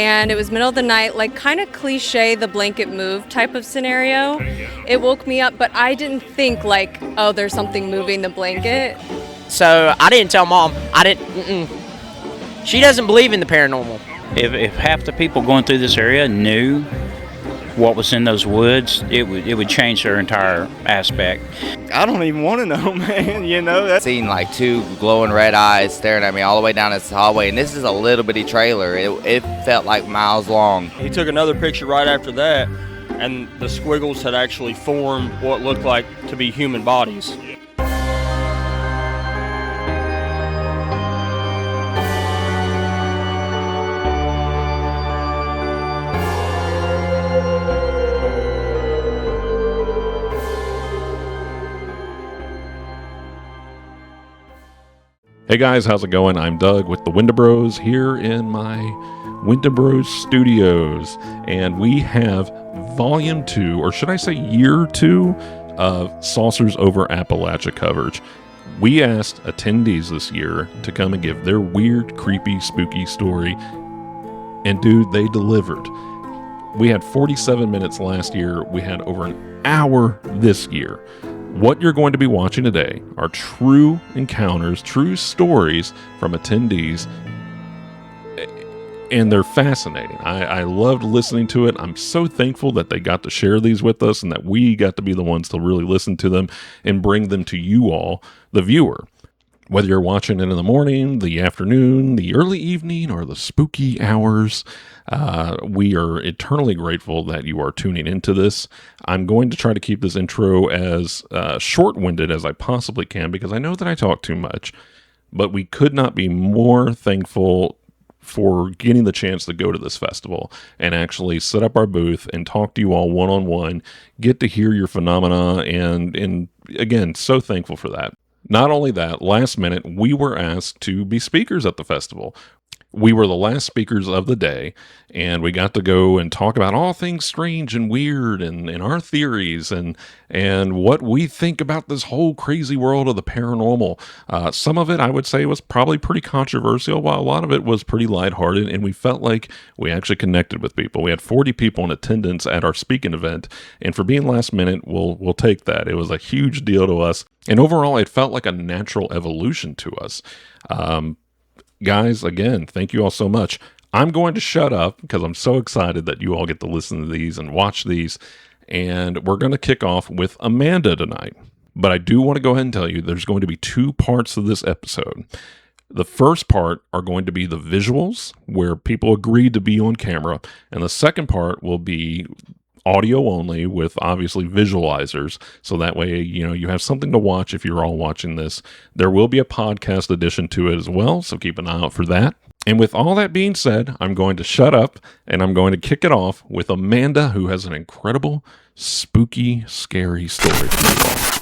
and it was middle of the night, like kind of cliche, the blanket move type of scenario. It woke me up, but I didn't think like, oh, there's something moving the blanket. So I didn't tell Mom. She doesn't believe in the paranormal. If half the people going through this area knew what was in those woods, it would change their entire aspect. I don't even want to know, man. You know, that's seen like two glowing red eyes staring at me all the way down this hallway, and this is a little bitty trailer. It felt like miles long. He took another picture right after that, and the squiggles had actually formed what looked like to be human bodies. Hey guys, how's it going? I'm Doug with the Wendibros here in my Wendibros studios, and we have volume 2, or should I say year 2, of Saucers Over Appalachia coverage. We asked attendees this year to come and give their weird, creepy, spooky story, and dude, they delivered. We had 47 minutes last year. We had over an hour this year. What you're going to be watching today are true encounters, true stories from attendees, and they're fascinating. I loved listening to it. I'm so thankful that they got to share these with us and that we got to be the ones to really listen to them and bring them to you all, the viewer. Whether you're watching it in the morning, the afternoon, the early evening, or the spooky hours, we are eternally grateful that you are tuning into this. I'm going to try to keep this intro as short-winded as I possibly can because I know that I talk too much, but we could not be more thankful for getting the chance to go to this festival and actually set up our booth and talk to you all one-on-one, get to hear your phenomena, and again, so thankful for that. Not only that, last minute, we were asked to be speakers at the festival. We were the last speakers of the day, and we got to go and talk about all things strange and weird and our theories and what we think about this whole crazy world of the paranormal. Some of it, I would say, was probably pretty controversial, while a lot of it was pretty lighthearted, and we felt like we actually connected with people. We had 40 people in attendance at our speaking event, and for being last minute, we'll take that. It was a huge deal to us, and overall, it felt like a natural evolution to us. Guys, again, thank you all so much. I'm going to shut up because I'm so excited that you all get to listen to these and watch these. And we're going to kick off with Amanda tonight. But I do want to go ahead and tell you there's going to be 2 parts of this episode. The first part are going to be the visuals, where people agreed to be on camera. And the second part will be audio only with obviously visualizers, so that way you have something to watch if you're all watching this. There will be a podcast edition to it as well, so keep an eye out for that. And with all that being said, I'm going to shut up and I'm going to kick it off with Amanda, who has an incredible, spooky, scary story for you all.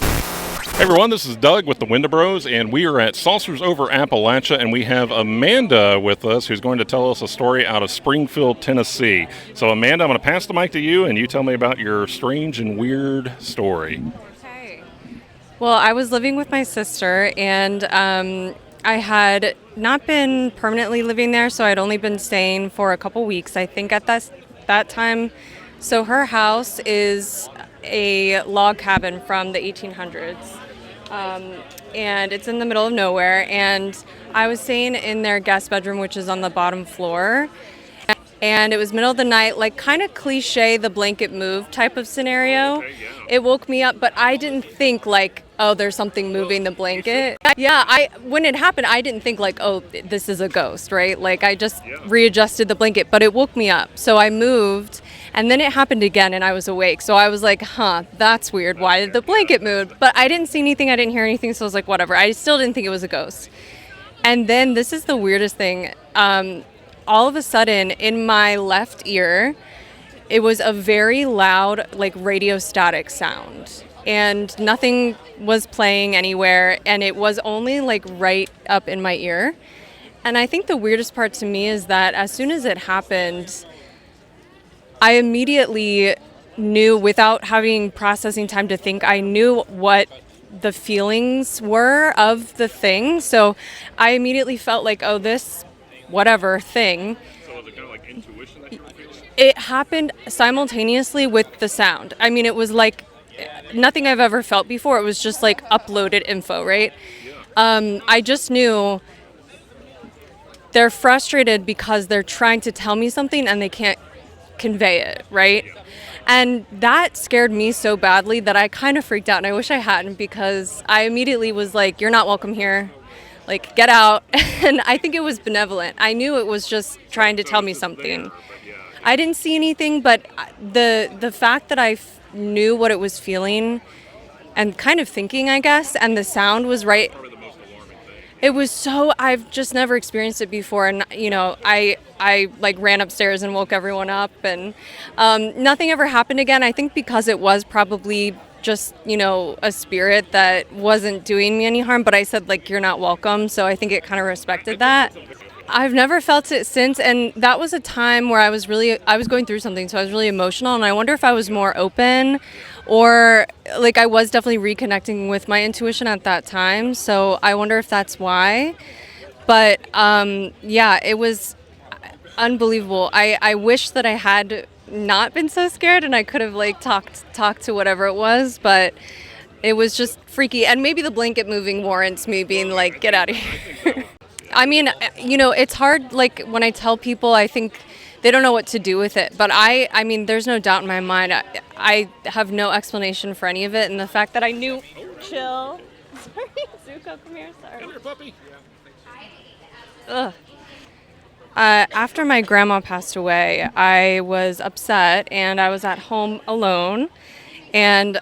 Hey everyone, this is Doug with the Wendibros, and we are at Saucers Over Appalachia, and we have Amanda with us who's going to tell us a story out of Springfield, Tennessee. So Amanda, I'm going to pass the mic to you, and you tell me about your strange and weird story. Okay. Well, I was living with my sister, and I had not been permanently living there, so I'd only been staying for a couple weeks, I think, at that time. So her house is a log cabin from the 1800s. And it's in the middle of nowhere, and I was staying in their guest bedroom, which is on the bottom floor, and it was middle of the night, like kind of cliche, the blanket move type of scenario. It woke me up, but I didn't think like, oh, there's something moving the blanket. Yeah, when it happened, I didn't think like, oh, this is a ghost, right? Like I just readjusted the blanket, but it woke me up. So I moved, and then it happened again, and I was awake. So I was like, that's weird. Why did the blanket move? But I didn't see anything. I didn't hear anything. So I was like, whatever. I still didn't think it was a ghost. And then this is the weirdest thing. All of a sudden, in my left ear, it was a very loud, like radio static sound. And nothing was playing anywhere. And it was only like right up in my ear. And I think the weirdest part to me is that as soon as it happened, I immediately knew, without having processing time to think, I knew what the feelings were of the thing. So I immediately felt like, oh, this whatever thing. So was it kind of like in It happened simultaneously with the sound. I mean, it was like nothing I've ever felt before. It was just like uploaded info, right? I just knew they're frustrated because they're trying to tell me something and they can't convey it, right? And that scared me so badly that I kind of freaked out, and I wish I hadn't, because I immediately was like, you're not welcome here. Like, get out. And I think it was benevolent. I knew it was just trying to tell me something. I didn't see anything, but the fact that I knew what it was feeling and kind of thinking, I guess, and the sound was right. It was so, I've just never experienced it before, and I like ran upstairs and woke everyone up, and nothing ever happened again. I think because it was probably just a spirit that wasn't doing me any harm, but I said, like, you're not welcome, so I think it kind of respected that. I've never felt it since, and that was a time where I was going through something, so I was really emotional, and I wonder if I was more open, or like I was definitely reconnecting with my intuition at that time, so I wonder if that's why. But yeah, it was unbelievable. I wish that I had not been so scared and I could have like talked to whatever it was, but it was just freaky, and maybe the blanket moving warrants me being like, get out of here. I mean, it's hard, like, when I tell people, I think they don't know what to do with it. But I mean, there's no doubt in my mind. I have no explanation for any of it. And the fact that I knew... Chill. Sorry, Zuko, come here. Sorry. Come here, puppy. Ugh. After my grandma passed away, I was upset, and I was at home alone. And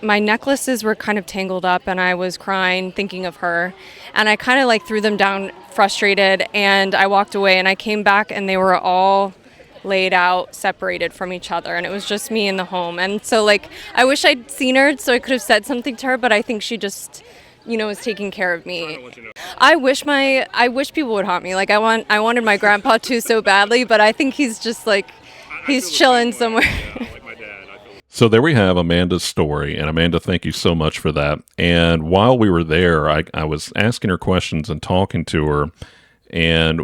my necklaces were kind of tangled up, and I was crying, thinking of her. And I kind of like threw them down frustrated, and I walked away, and I came back and they were all laid out, separated from each other, and it was just me in the home. And so like, I wish I'd seen her so I could have said something to her, but I think she just, was taking care of me. I wish people would haunt me. Like, I wanted my grandpa to so badly, but I think he's just like, he's chilling somewhere. So there we have Amanda's story, and Amanda, thank you so much for that. And while we were there, I was asking her questions and talking to her, and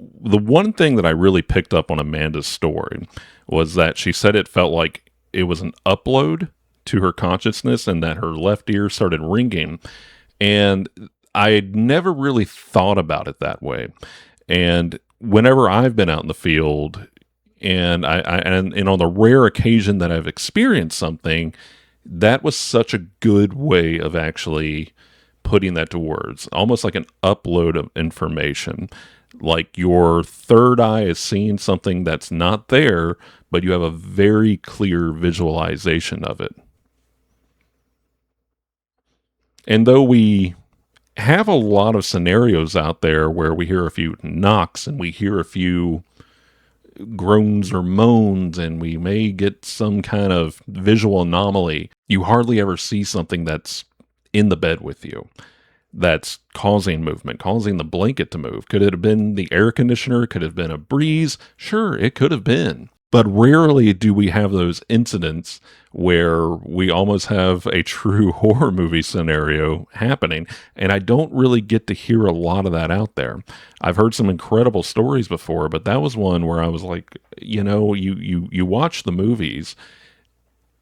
the one thing that I really picked up on Amanda's story was that she said it felt like it was an upload to her consciousness, and that her left ear started ringing, and I had never really thought about it that way. And whenever I've been out in the field, and and on the rare occasion that I've experienced something, that was such a good way of actually putting that to words, almost like an upload of information. Like your third eye is seeing something that's not there, but you have a very clear visualization of it. And though we have a lot of scenarios out there where we hear a few knocks and we hear a few groans or moans, and we may get some kind of visual anomaly, you hardly ever see something that's in the bed with you that's causing movement, causing the blanket to move. Could it have been the air conditioner? Could it have been a breeze? Sure, it could have been. But rarely do we have those incidents where we almost have a true horror movie scenario happening. And I don't really get to hear a lot of that out there. I've heard some incredible stories before, but that was one where I was like, you watch the movies,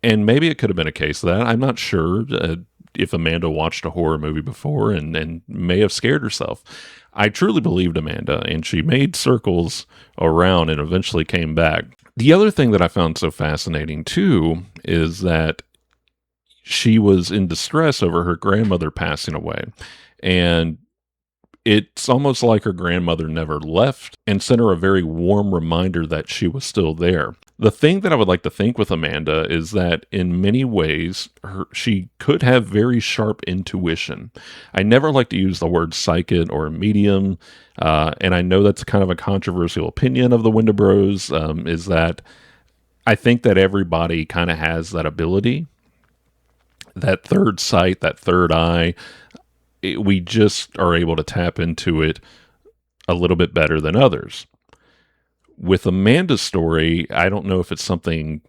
and maybe it could have been a case of that. I'm not sure if Amanda watched a horror movie before and may have scared herself. I truly believed Amanda, and she made circles around and eventually came back. The other thing that I found so fascinating, too, is that she was in distress over her grandmother passing away. And it's almost like her grandmother never left and sent her a very warm reminder that she was still there. The thing that I would like to think with Amanda is that in many ways, she could have very sharp intuition. I never like to use the word psychic or medium, and I know that's kind of a controversial opinion of the Wendibros, is that I think that everybody kind of has that ability, that third sight, that third eye. We just are able to tap into it a little bit better than others. With Amanda's story, I don't know if it's something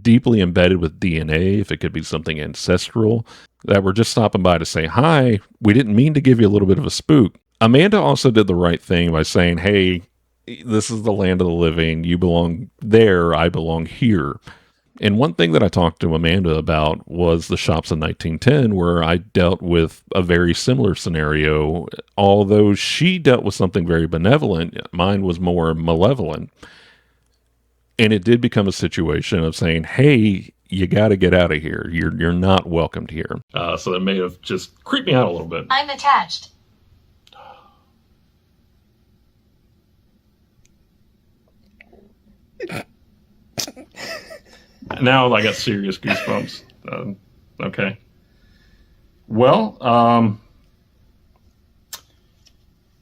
deeply embedded with DNA, if it could be something ancestral, that we're just stopping by to say, hi, we didn't mean to give you a little bit of a spook. Amanda also did the right thing by saying, hey, this is the land of the living. You belong there. I belong here. And one thing that I talked to Amanda about was the shops in 1910, where I dealt with a very similar scenario. Although she dealt with something very benevolent, mine was more malevolent. And it did become a situation of saying, hey, you got to get out of here. You're not welcomed here. So that may have just creeped me out a little bit. I'm attached. Now I got serious goosebumps. Okay. Well,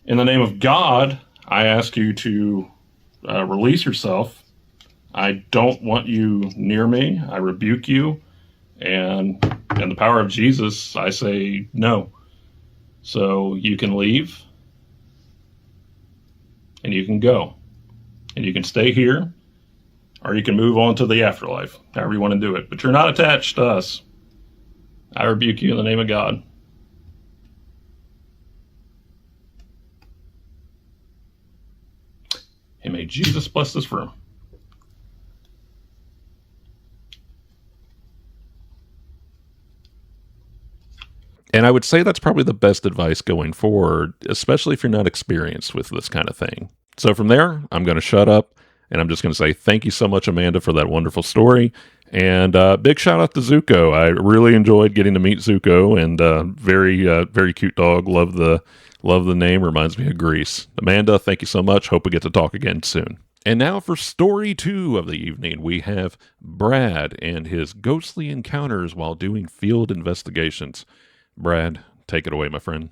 in the name of God, I ask you to release yourself. I don't want you near me. I rebuke you. And in the power of Jesus, I say no. So you can leave. And you can go. And you can stay here. Or you can move on to the afterlife, however you want to do it. But you're not attached to us. I rebuke you in the name of God. And may Jesus bless this room. And I would say that's probably the best advice going forward, especially if you're not experienced with this kind of thing. So from there, I'm going to shut up. And I'm just going to say thank you so much, Amanda, for that wonderful story. And big shout out to Zuko. I really enjoyed getting to meet Zuko, and very cute dog. Love the name. Reminds me of Grease. Amanda, thank you so much. Hope we get to talk again soon. And now for story 2 of the evening, we have Brad and his ghostly encounters while doing field investigations. Brad, take it away, my friend.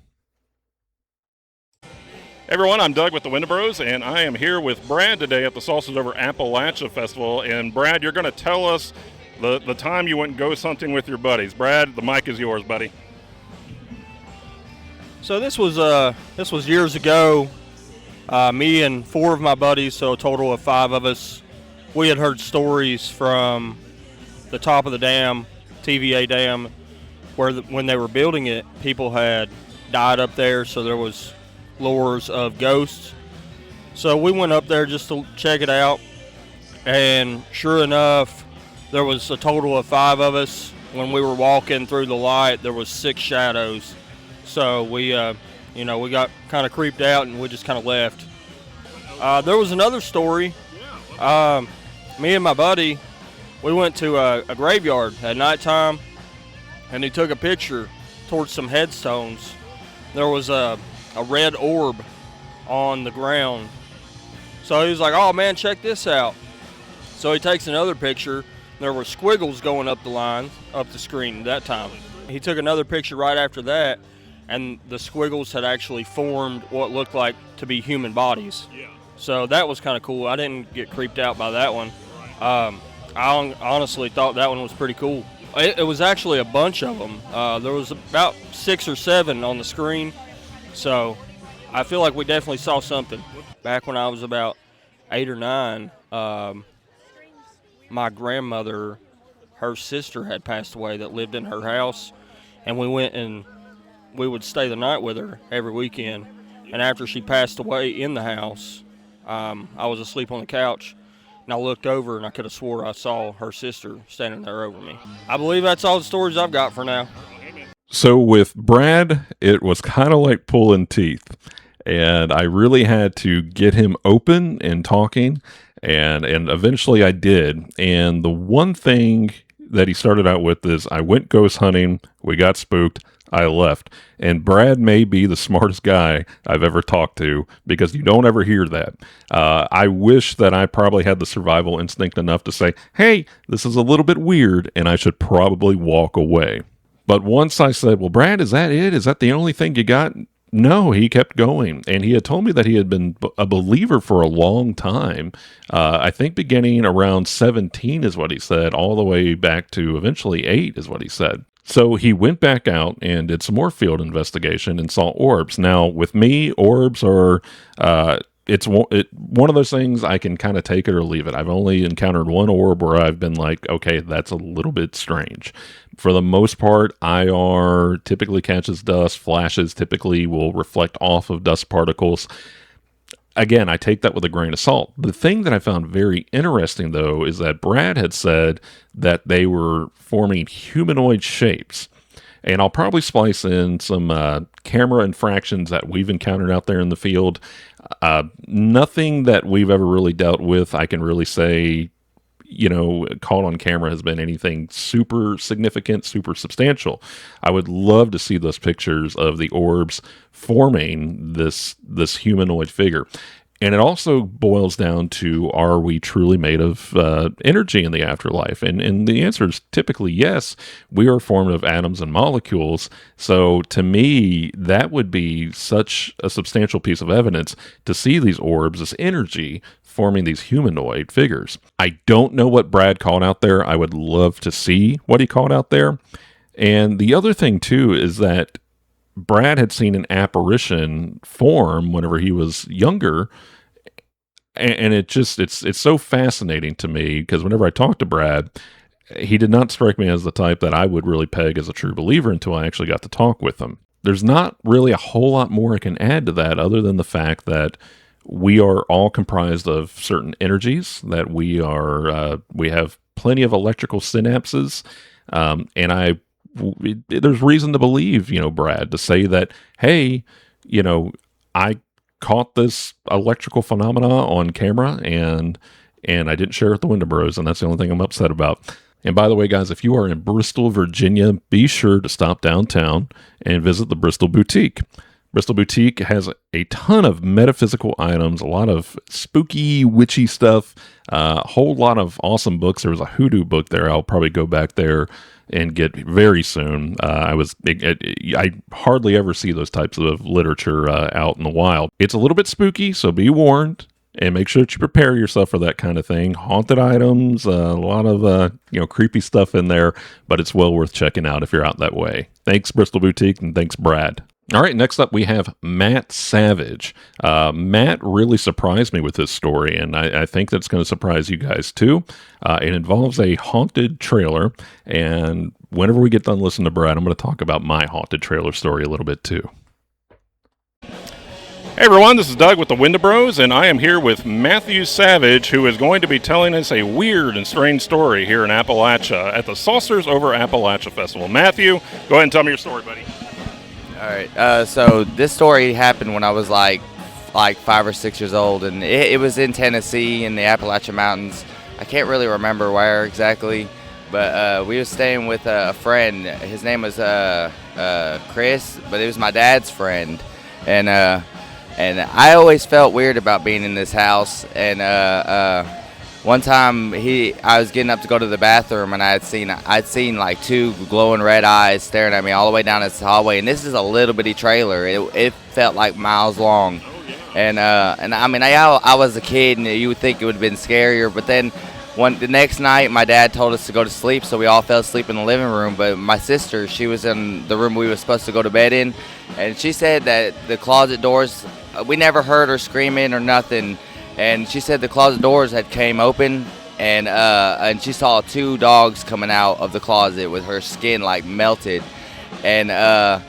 Everyone, I'm Doug with the Wendibros, and I am here with Brad today at the Saucers Over Appalachia Festival. And Brad, you're going to tell us the time you went ghost hunting with your buddies. Brad, the mic is yours, buddy. So this was years ago. Me and 4 of my buddies, so a total of 5 of us. We had heard stories from the top of the dam, TVA Dam, where when they were building it, people had died up there, so there was lures of ghosts. So we went up there just to check it out, and sure enough, there was a total of 5 of us. When we were walking through the light, there was 6 shadows. So we got kind of creeped out, and we just kind of left. There was another story. Me and my buddy, we went to a graveyard at nighttime, and he took a picture towards some headstones. There was a red orb on the ground. So he was like, oh man, check this out. So he takes another picture. There were squiggles going up the line, up the screen at that time. He took another picture right after that, and the squiggles had actually formed what looked like to be human bodies. So that was kind of cool. I didn't get creeped out by that one. I honestly thought that one was pretty cool. It was actually a bunch of them. There was about 6 or 7 on the screen. So I feel like we definitely saw something. Back when I was about 8 or 9, my grandmother, her sister had passed away that lived in her house, and we went and we would stay the night with her every weekend. And after she passed away in the house, I was asleep on the couch, and I looked over and I could have swore I saw her sister standing there over me. I believe that's all the stories I've got for now. So with Brad, it was kind of like pulling teeth, and I really had to get him open and talking, and eventually I did. And the one thing that he started out with is, I went ghost hunting, we got spooked, I left. And Brad may be the smartest guy I've ever talked to, because you don't ever hear that. I wish that I probably had the survival instinct enough to say, hey, this is a little bit weird, and I should probably walk away. But once I said, well, Brad, is that it? Is that the only thing you got? No, he kept going. And he had told me that he had been a believer for a long time. I think beginning around 17 is what he said, all the way back to eventually 8 is what he said. So he went back out and did some more field investigation and saw orbs. Now, with me, orbs are... It's one of those things I can kind of take it or leave it. I've only encountered one orb where I've been like, okay, that's a little bit strange. For the most part, IR typically catches dust. Flashes typically will reflect off of dust particles. again, I take that with a grain of salt. The thing that I found very interesting, though, is that Brad had said that they were forming humanoid shapes. And I'll probably splice in some camera infractions that we've encountered out there in the field. Nothing that we've ever really dealt with, I can really say, caught on camera has been anything super significant, super substantial. I would love to see those pictures of the orbs forming this humanoid figure. And it also boils down to, are we truly made of energy in the afterlife? And the answer is typically yes. We are formed of atoms and molecules. So to me, that would be such a substantial piece of evidence to see these orbs as energy forming these humanoid figures. I don't know what Brad caught out there. I would love to see what he caught out there. And the other thing, too, is that Brad had seen an apparition form whenever he was younger. And it's so fascinating to me because whenever I talk to Brad, he did not strike me as the type that I would really peg as a true believer until I actually got to talk with him. There's not really a whole lot more I can add to that other than the fact that we are all comprised of certain energies, that we have plenty of electrical synapses, and there's reason to believe, Brad, to say that, hey, I caught this electrical phenomena on camera and I didn't share it with the Wendibros, and that's the only thing I'm upset about. And by the way, guys, if you are in Bristol, Virginia, be sure to stop downtown and visit the Bristol Boutique. Bristol Boutique has a ton of metaphysical items, a lot of spooky, witchy stuff, a whole lot of awesome books. There was a hoodoo book there. I'll probably go back there and get very soon. I hardly ever see those types of literature out in the wild. It's a little bit spooky, so be warned. And make sure that you prepare yourself for that kind of thing. Haunted items, a lot of creepy stuff in there, but it's well worth checking out if you're out that way. Thanks, Bristol Boutique, and thanks, Brad. All right, next up we have Matt Savage. Matt really surprised me with this story, and I think that's going to surprise you guys too. It involves a haunted trailer, and whenever we get done listening to Brad, I'm going to talk about my haunted trailer story a little bit too. Hey everyone, this is Doug with the Wendibros, and I am here with Matthew Savage, who is going to be telling us a weird and strange story here in Appalachia at the Saucers Over Appalachia Festival. Matthew, go ahead and tell me your story, buddy. All right, so this story happened when I was like 5 or 6 years old, and it was in Tennessee in the Appalachian Mountains. I can't really remember where exactly, but we were staying with a friend. His name was Chris, but it was my dad's friend, and I always felt weird about being in this house. And one time I was getting up to go to the bathroom, and I'd seen like two glowing red eyes staring at me all the way down this hallway. And this is a little bitty trailer. It felt like miles long. And I mean, I was a kid, and you would think it would have been scarier. But then the next night, my dad told us to go to sleep, so we all fell asleep in the living room. But my sister, she was in the room we were supposed to go to bed in, and she said that the closet doors, we never heard her screaming or nothing. And she said the closet doors had came open, and she saw two dogs coming out of the closet with her skin like melted, and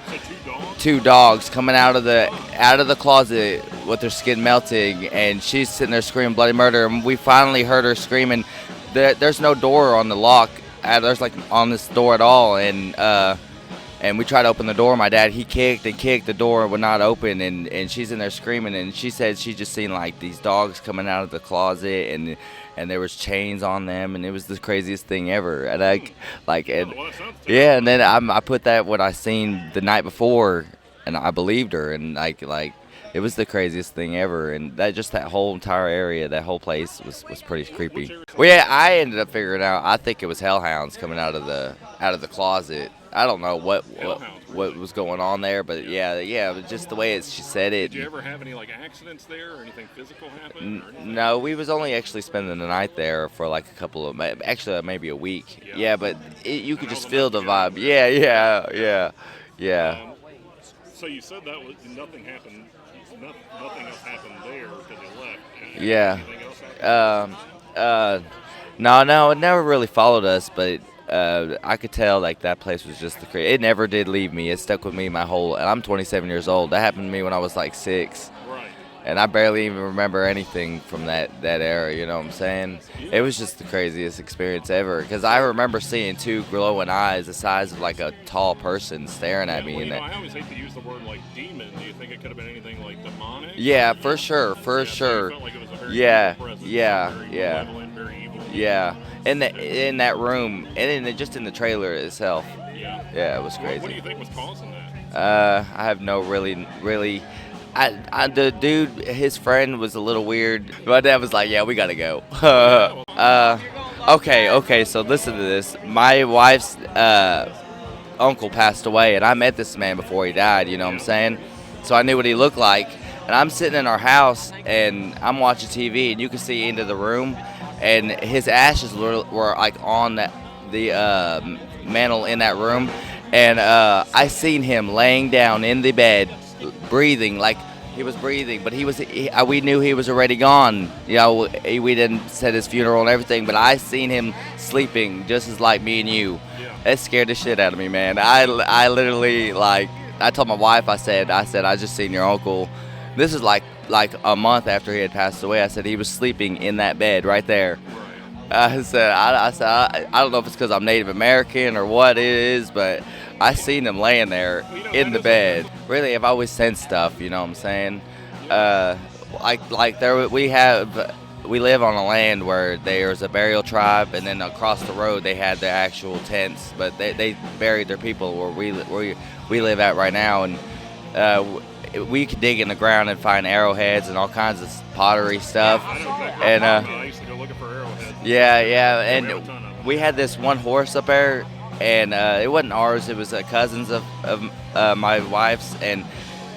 two dogs coming out of the closet with their skin melting, and she's sitting there screaming bloody murder. And we finally heard her screaming. There's no door on the lock. There's like on this door at all, and we tried to open the door. My dad, he kicked, the door would not open, and she's in there screaming, and she said she just seen like these dogs coming out of the closet, and there was chains on them, and it was the craziest thing ever. And and then I put that what I seen the night before, and I believed her, and like it was the craziest thing ever. And that whole entire area, that whole place was pretty creepy. Well, yeah, I ended up figuring out, I think it was hellhounds coming out of the closet. I don't know what was going on there, but yeah, it was just the way she said it. Did you ever have any like accidents there or anything physical happen? No, we was only actually spending the night there for like a couple of, actually maybe a week. Yeah, but you could just feel the vibe. Yeah. So you said that nothing happened. Nothing else happened there because you left. Yeah. Anything else happened? No, it never really followed us, but I could tell like that place was just the crazy. It never did leave me. It stuck with me and I'm 27 years old. That happened to me when I was like 6. Right. and I barely even remember anything from that era. You know what I'm saying? It was just the craziest experience ever. Because I remember seeing two glowing eyes, the size of like a tall person, staring at me. Well, I always hate to use the word like demon. Do you think it could have been anything like demonic? Yeah, for sure, So you felt like it was a very Yeah, evil presence, yeah, very yeah. malevolent, very evil. Yeah, in that room, and just in the trailer itself. Yeah, it was crazy. What do you think was causing that? I have no really. The dude, his friend was a little weird. My dad was like, "Yeah, we gotta go." Okay. So listen to this. My wife's uncle passed away, and I met this man before he died. You know what I'm saying? So I knew what he looked like. And I'm sitting in our house, and I'm watching TV, and you can see into the room, and his ashes were like on the mantle in that room, and I seen him laying down in the bed, breathing like he was breathing, but we knew he was already gone. You know, we didn't set his funeral and everything, but I seen him sleeping just as like me and you. That scared the shit out of me, man. I literally like I told my wife, I said I just seen your uncle. This is like a month after he had passed away. I said he was sleeping in that bed right there. I said I don't know if it's because I'm Native American or what it is, but I seen him laying there in the bed. Really, I've always sensed stuff. You know what I'm saying? We live on a land where there's a burial tribe, and then across the road they had their actual tents, but they buried their people where we live at right now, and we could dig in the ground and find arrowheads and all kinds of pottery stuff. And I used to go looking for arrowheads. yeah, and we had this one horse up there, and it wasn't ours. It was a cousin's of my wife's, and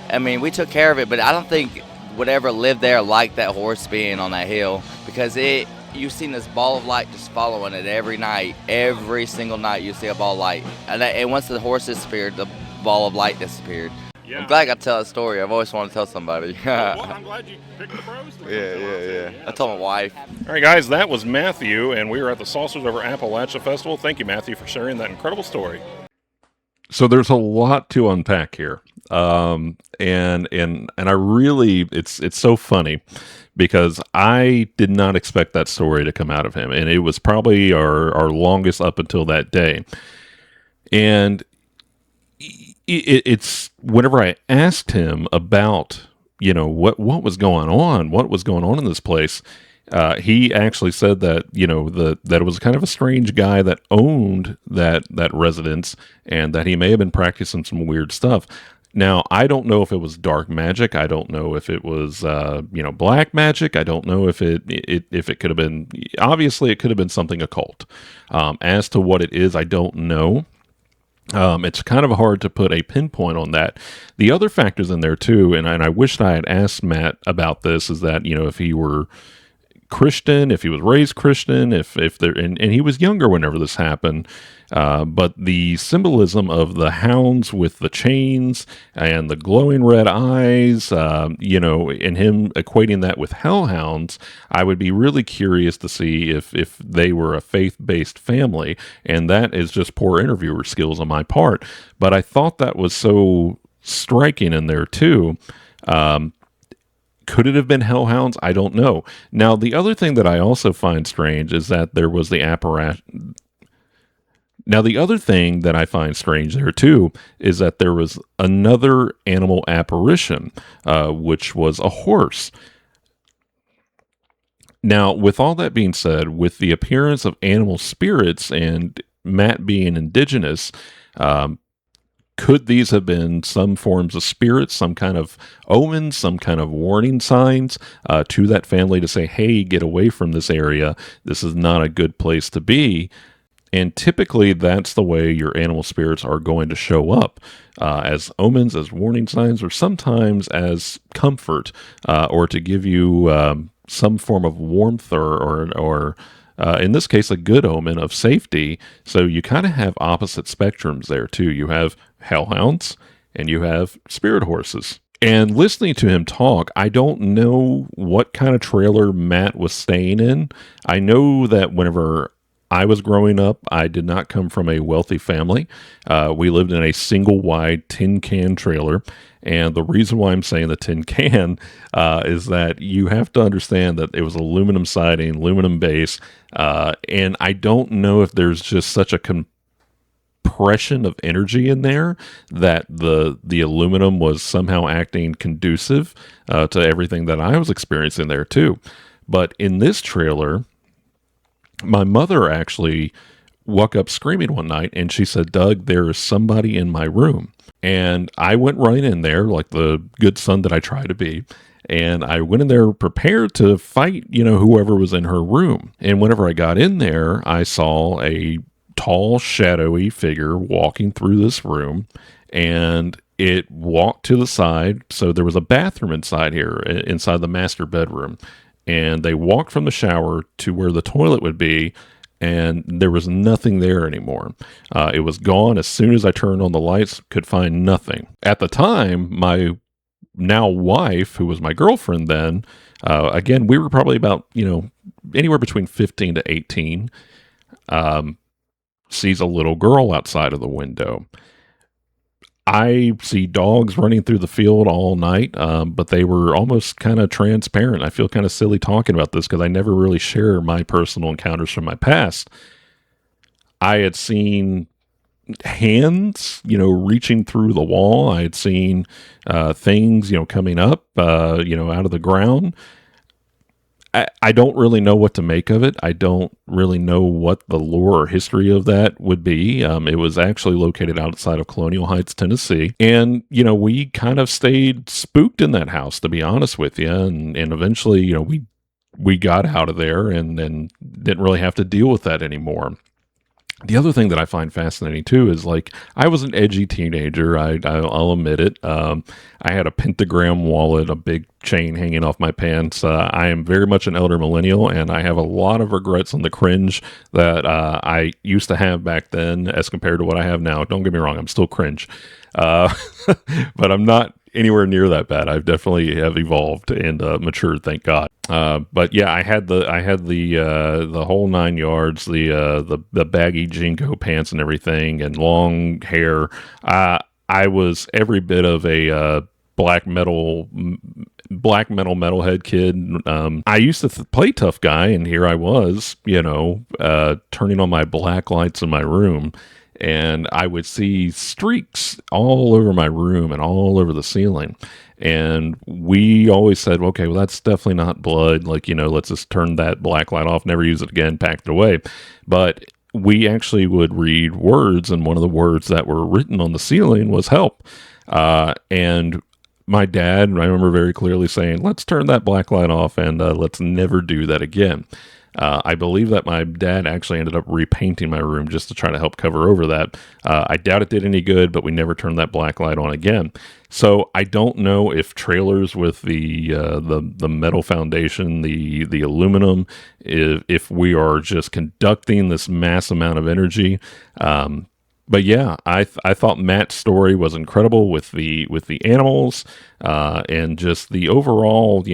I mean we took care of it. But I don't think whatever lived there liked that horse being on that hill, because you've seen this ball of light just following it every single night. You see a ball of light, and once the horse disappeared, the ball of light disappeared. Yeah. I'm glad I got to tell that story. I've always wanted to tell somebody. Well, I'm glad you picked the pros. Yeah. I told my wife. All right, guys, that was Matthew, and we were at the Saucers Over Appalachia Festival. Thank you, Matthew, for sharing that incredible story. So there's a lot to unpack here, and I really it's so funny because I did not expect that story to come out of him, and it was probably our longest up until that day, and it's whenever I asked him about what was going on in this place. He actually said that that it was kind of a strange guy that owned that residence, and that he may have been practicing some weird stuff. Now, I don't know if it was dark magic. I don't know if it was black magic. I don't know if it could have been. Obviously, it could have been something occult. As to what it is, I don't know. It's kind of hard to put a pinpoint on that. The other factors in there too, and I wished I had asked Matt about this, is that if he were Christian, if he was raised Christian, if there, and he was younger whenever this happened. But the symbolism of the hounds with the chains and the glowing red eyes, and him equating that with hellhounds, I would be really curious to see if they were a faith-based family, and that is just poor interviewer skills on my part. But I thought that was so striking in there too. Could it have been hellhounds? I don't know. Now, the other thing that I also find strange is that there was the apparition. Now, the other thing that I find strange there, too, is that there was another animal apparition, which was a horse. Now, with all that being said, with the appearance of animal spirits and Matt being indigenous, could these have been some forms of spirits, some kind of omens, some kind of warning signs to that family to say, hey, get away from this area. This is not a good place to be. And typically, that's the way your animal spirits are going to show up, as omens, as warning signs, or sometimes as comfort, or to give you some form of warmth, or in this case, a good omen of safety. So you kind of have opposite spectrums there, too. You have hellhounds, and you have spirit horses. And listening to him talk, I don't know what kind of trailer Matt was staying in. I know that whenever I was growing up, I did not come from a wealthy family. We lived in a single wide tin can trailer. And the reason why I'm saying the tin can is that you have to understand that it was aluminum siding, aluminum base. And I don't know if there's just such a compression of energy in there that the aluminum was somehow acting conducive to everything that I was experiencing there too. But in this trailer, my mother actually woke up screaming one night, and she said, "Doug, there is somebody in my room." And I went right in there, like the good son that I try to be. And I went in there prepared to fight, whoever was in her room. And whenever I got in there, I saw a tall, shadowy figure walking through this room. And it walked to the side. So there was a bathroom inside here, inside the master bedroom. And they walked from the shower to where the toilet would be, and there was nothing there anymore. It was gone as soon as I turned on the lights, could find nothing. At the time, my now wife, who was my girlfriend then, again, we were probably about, anywhere between 15 to 18, sees a little girl outside of the window. I see dogs running through the field all night, but they were almost kind of transparent. I feel kind of silly talking about this because I never really share my personal encounters from my past. I had seen hands, reaching through the wall. I had seen things, coming up, out of the ground. I don't really know what to make of it. I don't really know what the lore or history of that would be. It was actually located outside of Colonial Heights, Tennessee. And, we kind of stayed spooked in that house, to be honest with you. And eventually, we got out of there and didn't really have to deal with that anymore. The other thing that I find fascinating too is I was an edgy teenager. I'll admit it. I had a pentagram wallet, a big chain hanging off my pants. I am very much an elder millennial, and I have a lot of regrets on the cringe that I used to have back then as compared to what I have now. Don't get me wrong, I'm still cringe, but I'm not anywhere near that bad. I've definitely have evolved and matured, thank God. But yeah, I had the whole 9 yards, the baggy jinko pants and everything, and long hair. I was every bit of a black metal metalhead kid. I used to play tough guy, and here I was, turning on my black lights in my room. And I would see streaks all over my room and all over the ceiling. And we always said, okay, well, that's definitely not blood. Let's just turn that black light off, never use it again, pack it away. But we actually would read words, and one of the words that were written on the ceiling was help. And my dad, I remember very clearly saying, let's turn that black light off and let's never do that again. I believe that my dad actually ended up repainting my room just to try to help cover over that. I doubt it did any good, but we never turned that black light on again. So I don't know if trailers with the metal foundation, the aluminum, if we are just conducting this mass amount of energy. But yeah, I thought Matt's story was incredible with the animals and just the overall,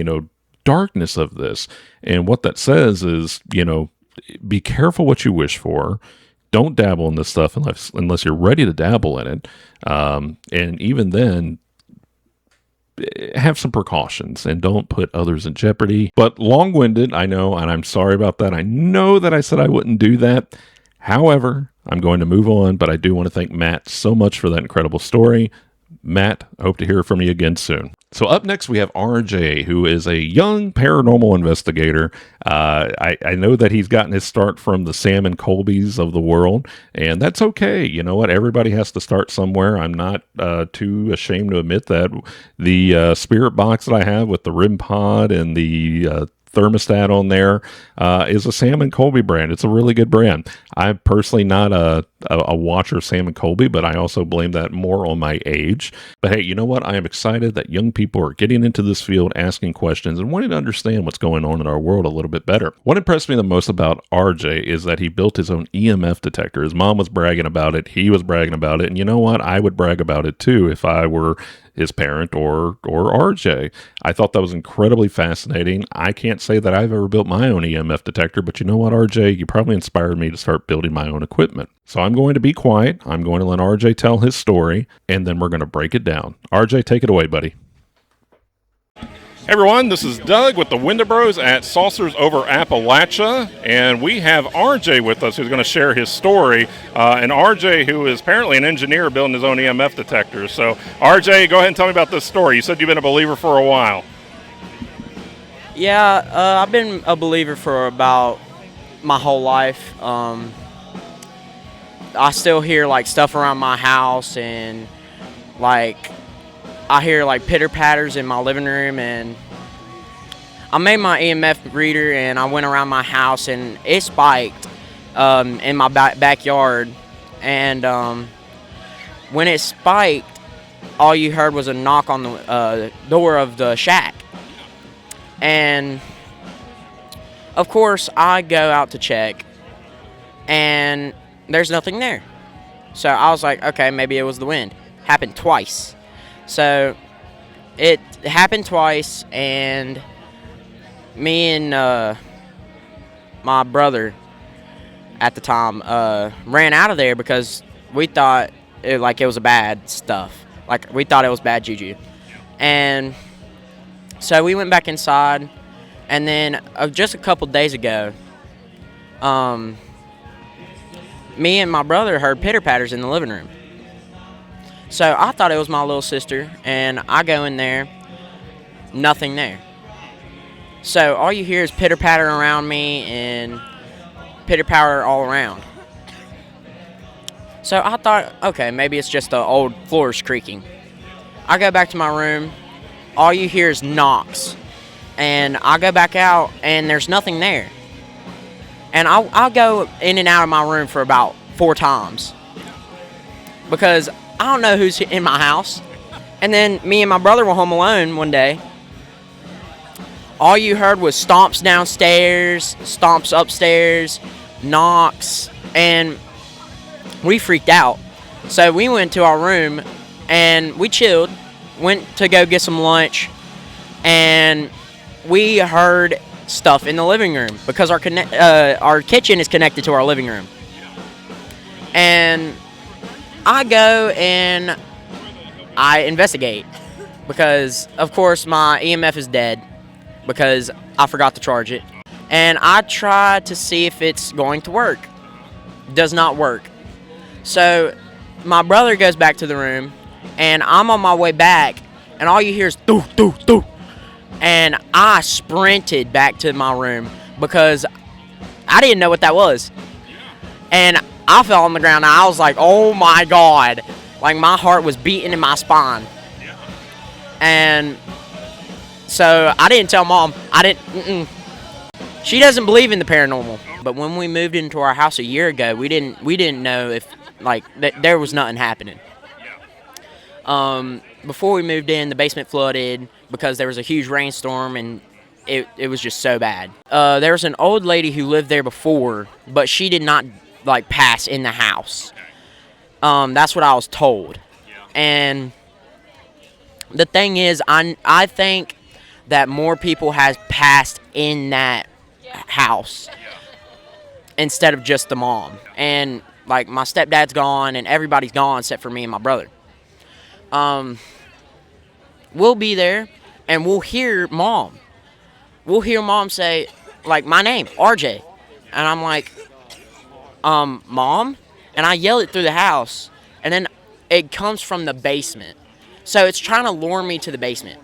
darkness of this. And what that says is, be careful what you wish for. Don't dabble in this stuff unless you're ready to dabble in it. And even then, have some precautions and don't put others in jeopardy. But long-winded, I know, and I'm sorry about that. I know that I said I wouldn't do that. However, I'm going to move on, but I do want to thank Matt so much for that incredible story. Matt, I hope to hear from you again soon. So up next, we have RJ, who is a young paranormal investigator. I know that he's gotten his start from the Sam and Colbys of the world, and that's okay. You know what? Everybody has to start somewhere. I'm not too ashamed to admit that. The spirit box that I have with the RIM pod and the thermostat on there is a Sam and Colby brand. It's a really good brand. I'm personally not a a watcher of Sam and Colby, but I also blame that more on my age. But hey, you know what? I am excited that young people are getting into this field, asking questions, and wanting to understand what's going on in our world a little bit better. What impressed me the most about RJ is that he built his own EMF detector. His mom was bragging about it. He was bragging about it. And you know what? I would brag about it too if I were his parent or RJ. I thought that was incredibly fascinating. I can't say that I've ever built my own EMF detector, but you know what, RJ? You probably inspired me to start building my own equipment. So I'm going to be quiet. I'm going to let RJ tell his story, and then we're going to break it down. RJ, take it away, buddy. Hey everyone, this is Doug with the Wendibros at Saucers Over Appalachia, and we have RJ with us who's going to share his story. And RJ, who is apparently an engineer building his own EMF detector. So RJ, go ahead and tell me about this story. You said you've been a believer for a while. Yeah, I've been a believer for about my whole life. I still hear like stuff around my house, and like I hear like pitter patters in my living room, and I made my EMF reader and I went around my house and it spiked in my backyard, and when it spiked, all you heard was a knock on the door of the shack. And of course I go out to check and there's nothing there. So I was like, okay, maybe it was the wind. Happened twice. So it happened twice, and me and my brother at the time ran out of there because we thought it was a bad stuff. Like, we thought it was bad juju. And so we went back inside, and then just a couple days ago, me and my brother heard pitter patters in the living room. So I thought it was my little sister, and I go in there, nothing there. So all you hear is pitter patter around me and pitter patter all around. So I thought, okay, maybe it's just the old floors creaking. I go back to my room, all you hear is knocks, and I go back out and there's nothing there. And I'll go in and out of my room for about 4 times because I don't know who's in my house. And then me and my brother were home alone one day. All you heard was stomps downstairs, stomps upstairs, knocks, and we freaked out. So we went to our room and we chilled, went to go get some lunch, and we heard stuff in the living room because our kitchen is connected to our living room. And I go and I investigate because, of course, my EMF is dead because I forgot to charge it. And I try to see if it's going to work. Does not work. So my brother goes back to the room, and I'm on my way back, and all you hear is doo, doo, doo. And I sprinted back to my room because I didn't know what that was. And I fell on the ground, and I was like, oh my God. Like, my heart was beating in my spine. And so I didn't tell Mom. She doesn't believe in the paranormal. But when we moved into our house a year ago, we didn't know if, like, there was nothing happening. Before we moved in, the basement flooded because there was a huge rainstorm, and it was just so bad. There was an old lady who lived there before, but she did not like pass in the house. That's what I was told. And the thing is, I think that more people has passed in that house instead of just the mom. And like, my stepdad's gone and everybody's gone except for me and my brother. We'll be there and we'll hear mom. We'll hear mom say, like, my name, RJ. And I'm like, Mom? And I yell it through the house, and then it comes from the basement. So it's trying to lure me to the basement.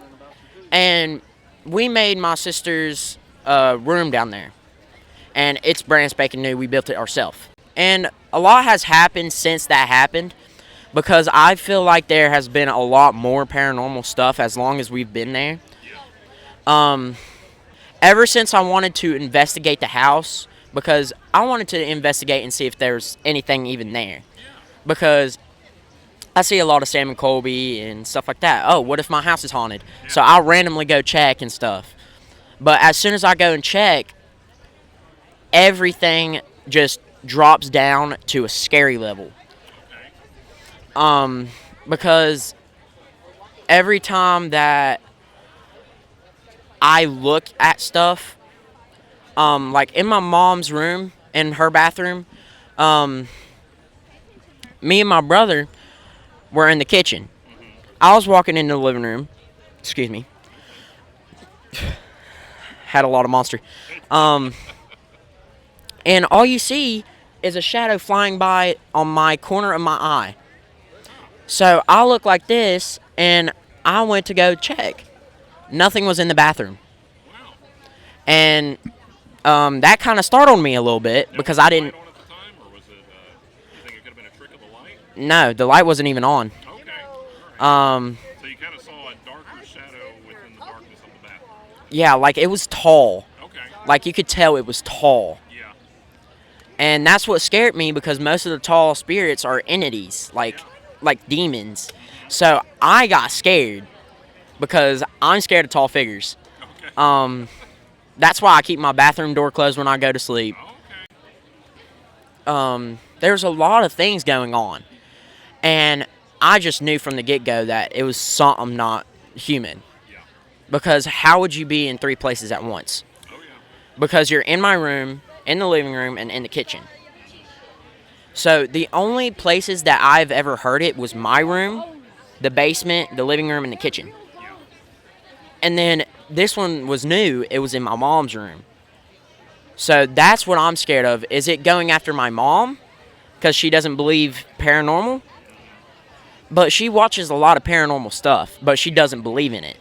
And we made my sister's room down there, and it's brand spanking new. We built it ourselves. And a lot has happened since that happened, because I feel like there has been a lot more paranormal stuff as long as we've been there. Ever since I wanted to investigate the house, because I wanted to investigate and see if there's anything even there. Because I see a lot of Sam and Colby and stuff like that. Oh, what if my house is haunted? So I'll randomly go check and stuff. But as soon as I go and check, everything just drops down to a scary level. Because every time that I look at stuff, like in my mom's room, in her bathroom, me and my brother were in the kitchen. I was walking into the living room. Excuse me. Had a lot of monster. And all you see is a shadow flying by on my corner of my eye. So I look like this, and I went to go check. Nothing was in the bathroom. And that kind of startled me a little bit because I didn't. No, the light wasn't even on. Okay. So you kind of saw a darker shadow within the darkness of the bathroom. Yeah, like it was tall. Okay. Like you could tell it was tall. Yeah. And that's what scared me because most of the tall spirits are entities, like demons. So I got scared because I'm scared of tall figures. Okay. That's why I keep my bathroom door closed when I go to sleep. Okay. There's a lot of things going on. And I just knew from the get-go that it was something not human. Yeah. Because how would you be in 3 places at once? Oh yeah. Because you're in my room, in the living room, and in the kitchen. So the only places that I've ever heard it was my room, the basement, the living room, and the kitchen. And then this one was new. It was in my mom's room. So that's what I'm scared of. Is it going after my mom because she doesn't believe paranormal? But she watches a lot of paranormal stuff, but she doesn't believe in it.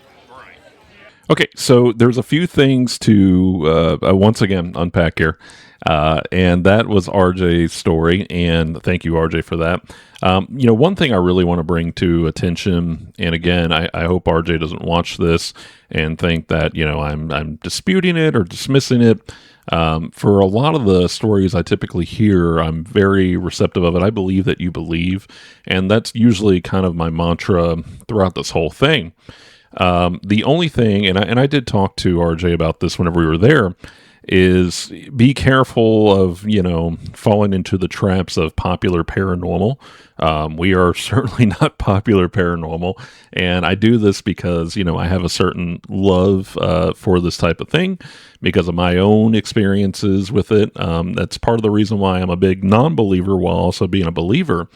Okay, so there's a few things to once again unpack here, and that was RJ's story, and thank you, RJ, for that. One thing I really want to bring to attention, and again, I hope RJ doesn't watch this and think that I'm disputing it or dismissing it. For a lot of the stories I typically hear, I'm very receptive of it. I believe that you believe, and that's usually kind of my mantra throughout this whole thing. The only thing, and I did talk to RJ about this whenever we were there, is be careful of, falling into the traps of popular paranormal. We are certainly not popular paranormal, and I do this because, I have a certain love for this type of thing because of my own experiences with it. That's part of the reason why I'm a big non-believer while also being a believer.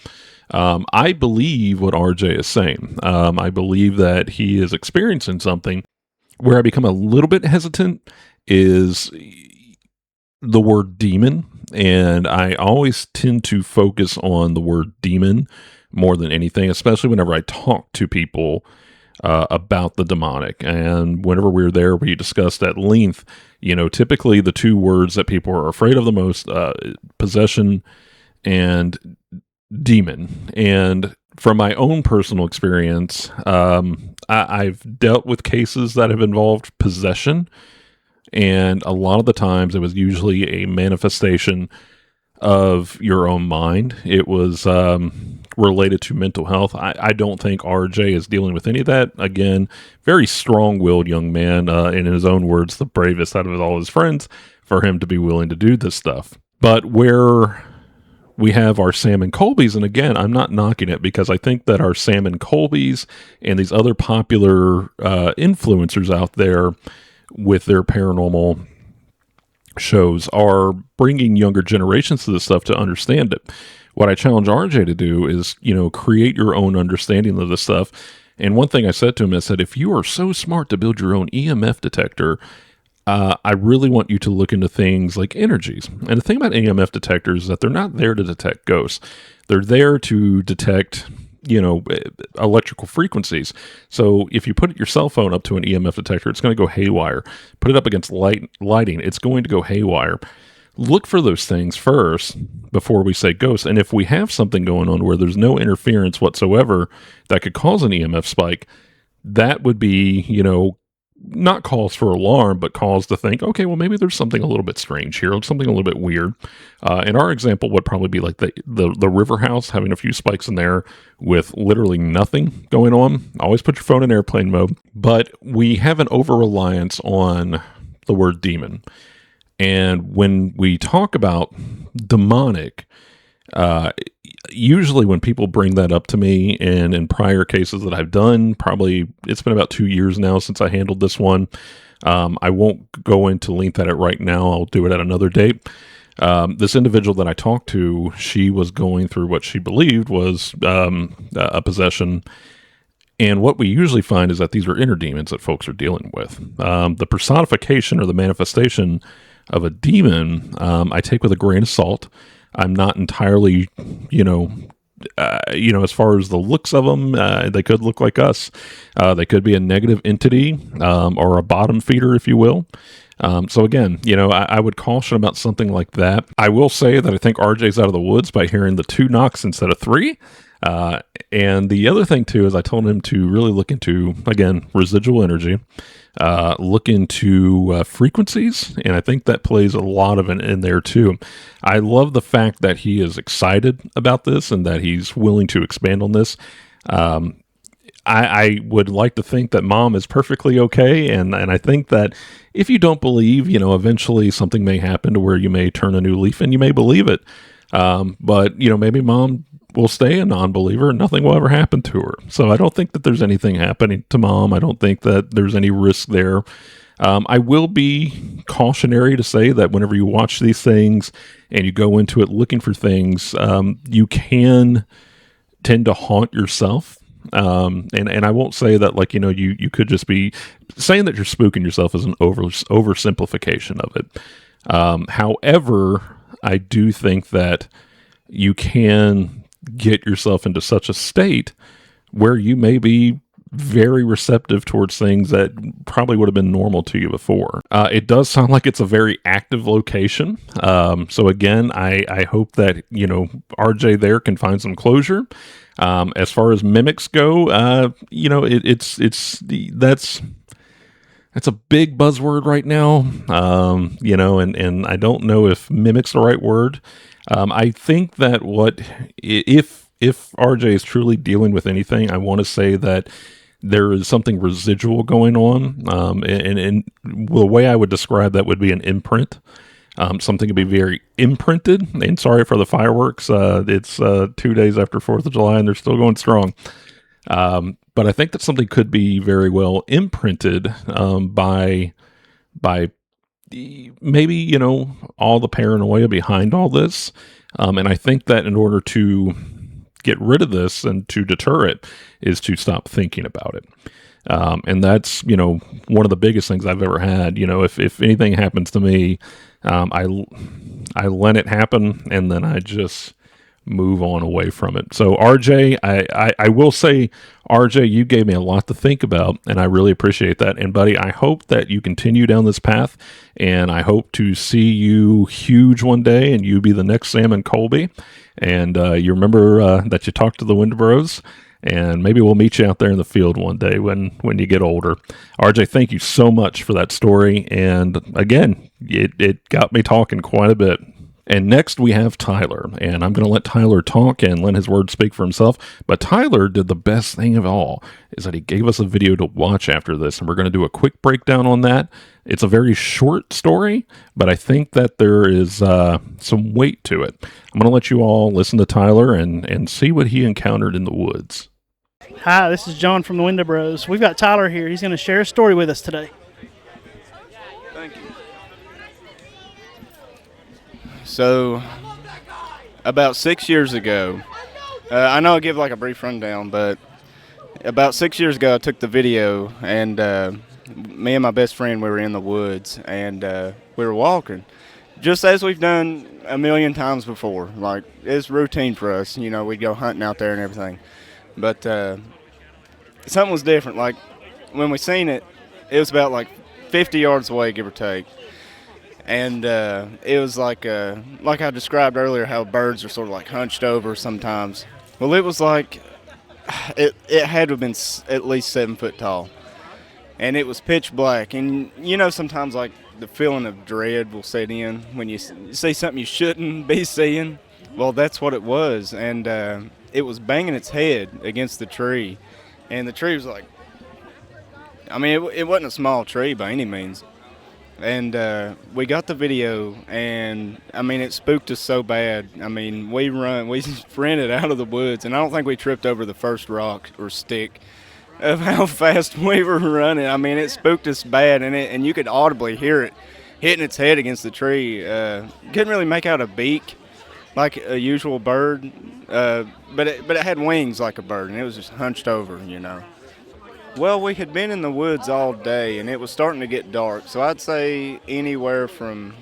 I believe what RJ is saying. I believe that he is experiencing something. Where I become a little bit hesitant is the word demon, and I always tend to focus on the word demon more than anything, especially whenever I talk to people about the demonic. And whenever we were there, we discussed at length, typically the 2 words that people are afraid of the most, possession and demon. And from my own personal experience, I've dealt with cases that have involved possession, and a lot of the times it was usually a manifestation of your own mind. It was related to mental health. I don't think RJ is dealing with any of that. Again, very strong-willed young man, in his own words, the bravest out of all his friends, for him to be willing to do this stuff. But where we have our Sam and Colbys, and again, I'm not knocking it because I think that our Sam and Colbys and these other popular influencers out there with their paranormal shows are bringing younger generations to this stuff to understand it. What I challenge RJ to do is, create your own understanding of this stuff. And one thing I said to him is that if you are so smart to build your own EMF detector, I really want you to look into things like energies. And the thing about EMF detectors is that they're not there to detect ghosts. They're there to detect, electrical frequencies. So if you put your cell phone up to an EMF detector, it's going to go haywire. Put it up against lighting, it's going to go haywire. Look for those things first before we say ghosts. And if we have something going on where there's no interference whatsoever that could cause an EMF spike, that would be, not cause for alarm, but cause to think, okay, well, maybe there's something a little bit strange here, something a little bit weird. In our example would probably be like the river house, having a few spikes in there with literally nothing going on. Always put your phone in airplane mode. But we have an over-reliance on the word demon. And when we talk about demonic, usually when people bring that up to me, and in prior cases that I've done, probably it's been about 2 years now since I handled this one. I won't go into length at it right now. I'll do it at another date. This individual that I talked to, she was going through what she believed was a possession. And what we usually find is that these are inner demons that folks are dealing with. The personification or the manifestation of a demon, I take with a grain of salt. I'm not entirely, as far as the looks of them, they could look like us. They could be a negative entity or a bottom feeder, if you will. So again, I would caution about something like that. I will say that I think RJ's out of the woods by hearing the 2 knocks instead of 3. And the other thing too is I told him to really look into, again, residual energy, look into frequencies, and I think that plays a lot of it in there too. I love the fact that he is excited about this and that he's willing to expand on this. I would like to think that Mom is perfectly okay, and I think that if you don't believe, eventually something may happen to where you may turn a new leaf and you may believe it. But maybe Mom will stay a non-believer and nothing will ever happen to her. So I don't think that there's anything happening to Mom. I don't think that there's any risk there. I will be cautionary to say that whenever you watch these things and you go into it looking for things, you can tend to haunt yourself. And I won't say that you could just be saying that you're spooking yourself as an oversimplification of it. However, I do think that you can get yourself into such a state where you may be very receptive towards things that probably would have been normal to you before. It does sound like it's a very active location. So again, I hope that, RJ there can find some closure. As far as mimics go, that's a big buzzword right now. And I don't know if mimic's the right word. I think that if RJ is truly dealing with anything, I want to say that there is something residual going on. And the way I would describe that would be an imprint. Something to be very imprinted. And sorry for the fireworks. It's 2 days after 4th of July and they're still going strong. But I think that something could be very well imprinted by maybe, all the paranoia behind all this. And I think that in order to get rid of this and to deter it is to stop thinking about it. And that's, one of the biggest things I've ever had. If anything happens to me, I let it happen and then I just move on away from it. So RJ, I will say, RJ, you gave me a lot to think about and I really appreciate that. And buddy, I hope that you continue down this path and I hope to see you huge one day and you be the next Sam and Colby. And you remember that you talked to the Wendibros, and maybe we'll meet you out there in the field one day when you get older. RJ, thank you so much for that story. And again, it got me talking quite a bit. And next we have Tyler, and I'm going to let Tyler talk and let his words speak for himself. But Tyler did the best thing of all, is that he gave us a video to watch after this, and we're going to do a quick breakdown on that. It's a very short story, but I think that there is some weight to it. I'm going to let you all listen to Tyler and see what he encountered in the woods. Hi, this is John from the Wendibros. We've got Tyler here. He's going to share a story with us today. Thank you. So, about 6 years ago, I know I give like a brief rundown, but about 6 years ago I took the video, and me and my best friend, we were in the woods, and we were walking, just as we've done a million times before. Like, it's routine for us, we'd go hunting out there and everything. But something was different. Like, when we seen it, it was about like 50 yards away, give or take. And it was like I described earlier, how birds are sort of like hunched over sometimes. Well, it was like, it had to have been at least 7 foot tall. and it was pitch black. And you know, sometimes like the feeling of dread will set in when you see something you shouldn't be seeing. Well, that's what it was, and it was banging its head against the tree, and the tree was like, I mean, it wasn't a small tree by any means. And we got the video, and I mean, it spooked us so bad. I mean, we sprinted out of the woods, and I don't think we tripped over the first rock or stick of how fast we were running. I mean, it spooked us bad, and you could audibly hear it hitting its head against the tree. Couldn't really make out a beak like a usual bird, but it had wings like a bird, and it was just hunched over, you know. Well, we had been in the woods all day, and it was starting to get dark, so I'd say anywhere from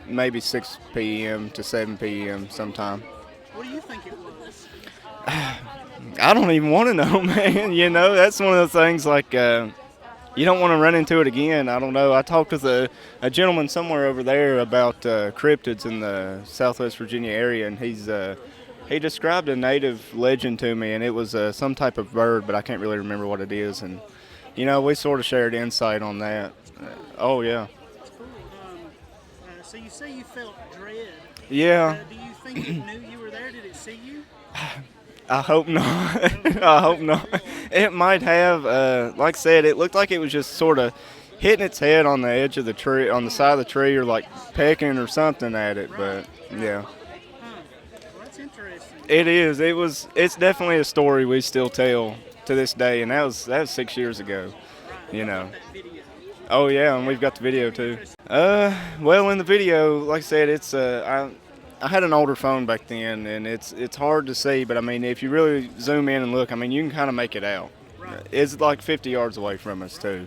maybe 6 p.m. to 7 p.m. sometime. What do you think it was? I don't even want to know, man. You know, that's one of those things like you don't want to run into it again. I don't know. I talked with a gentleman somewhere over there about cryptids in the Southwest Virginia area, and he described a native legend to me, and it was some type of bird, but I can't really remember what it is. And, you know, we sort of shared insight on that. Oh, yeah. That's cool. So you say you felt dread. Yeah. Do you think it knew you were there? Did it see you? I hope not. I hope not. It might have. Like I said, it looked like it was just sort of hitting its head on the edge of the tree, on the side of the tree, or like pecking or something at it. But, yeah. That's interesting. It is. It's definitely a story we still tell to this day, and that was 6 years ago. You know. Oh yeah, and we've got the video too. Well, in the video, like I said, it's I had an older phone back then, and it's hard to see, but I mean, if you really zoom in and look, I mean, you can kind of make it out. It's like 50 yards away from us too.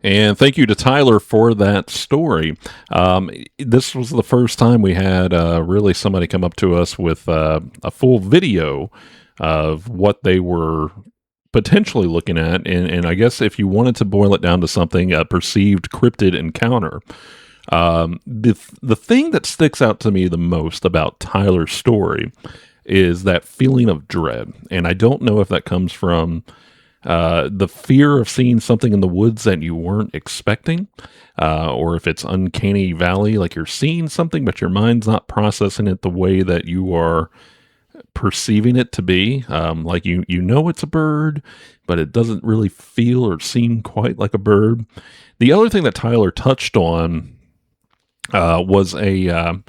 And thank you to Tyler for that story. This was the first time we had really somebody come up to us with a full video of what they were potentially looking at. And I guess if you wanted to boil it down to something, a perceived cryptid encounter. The thing that sticks out to me the most about Tyler's story is that feeling of dread. And I don't know if that comes from the fear of seeing something in the woods that you weren't expecting, or if it's uncanny valley, like you're seeing something, but your mind's not processing it the way that you are perceiving it to be. Like you know it's a bird, but it doesn't really feel or seem quite like a bird. The other thing that Tyler touched on was a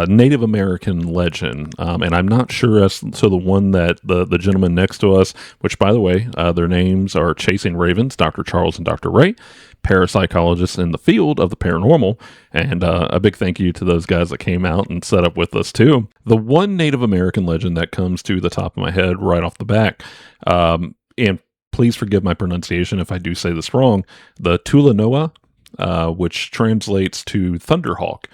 Native American legend, and I'm not sure as to the one that the gentleman next to us, which, by the way, their names are Chasing Ravens, Dr. Charles and Dr. Ray, parapsychologists in the field of the paranormal, and a big thank you to those guys that came out and set up with us, too. The one Native American legend that comes to the top of my head right off the back, and please forgive my pronunciation if I do say this wrong, the Tulanoa, which translates to Thunderhawk.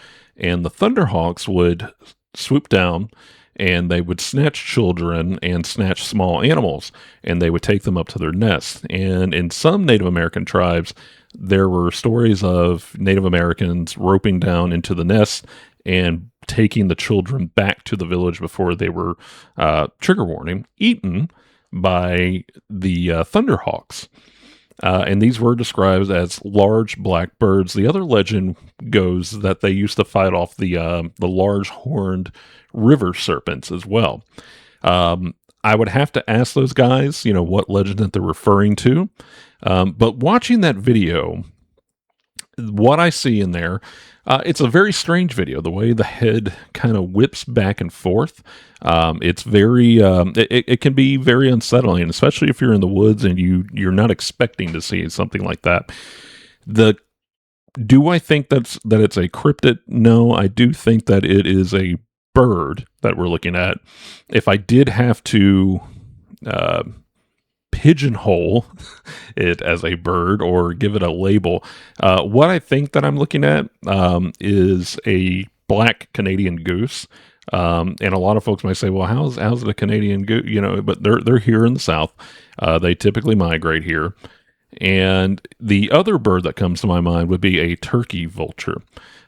And the Thunderhawks would swoop down, and they would snatch children and snatch small animals, and they would take them up to their nests. And in some Native American tribes, there were stories of Native Americans roping down into the nest and taking the children back to the village before they were, trigger warning, eaten by the Thunderhawks. And these were described as large black birds. The other legend goes that they used to fight off the large horned river serpents as well. I would have to ask those guys, what legend that they're referring to. But watching that video, what I see in there, it's a very strange video. The way the head kind of whips back and forth, it's very, it can be very unsettling, especially if you're in the woods and you're not expecting to see something like that. Do I think that it's a cryptid? No, I do think that it is a bird that we're looking at. If I did have to pigeonhole it as a bird or give it a label, what I think that I'm looking at is a black Canadian goose. And a lot of folks might say, well, how's it a Canadian goose? But they're here in the South. They typically migrate here. And the other bird that comes to my mind would be a turkey vulture.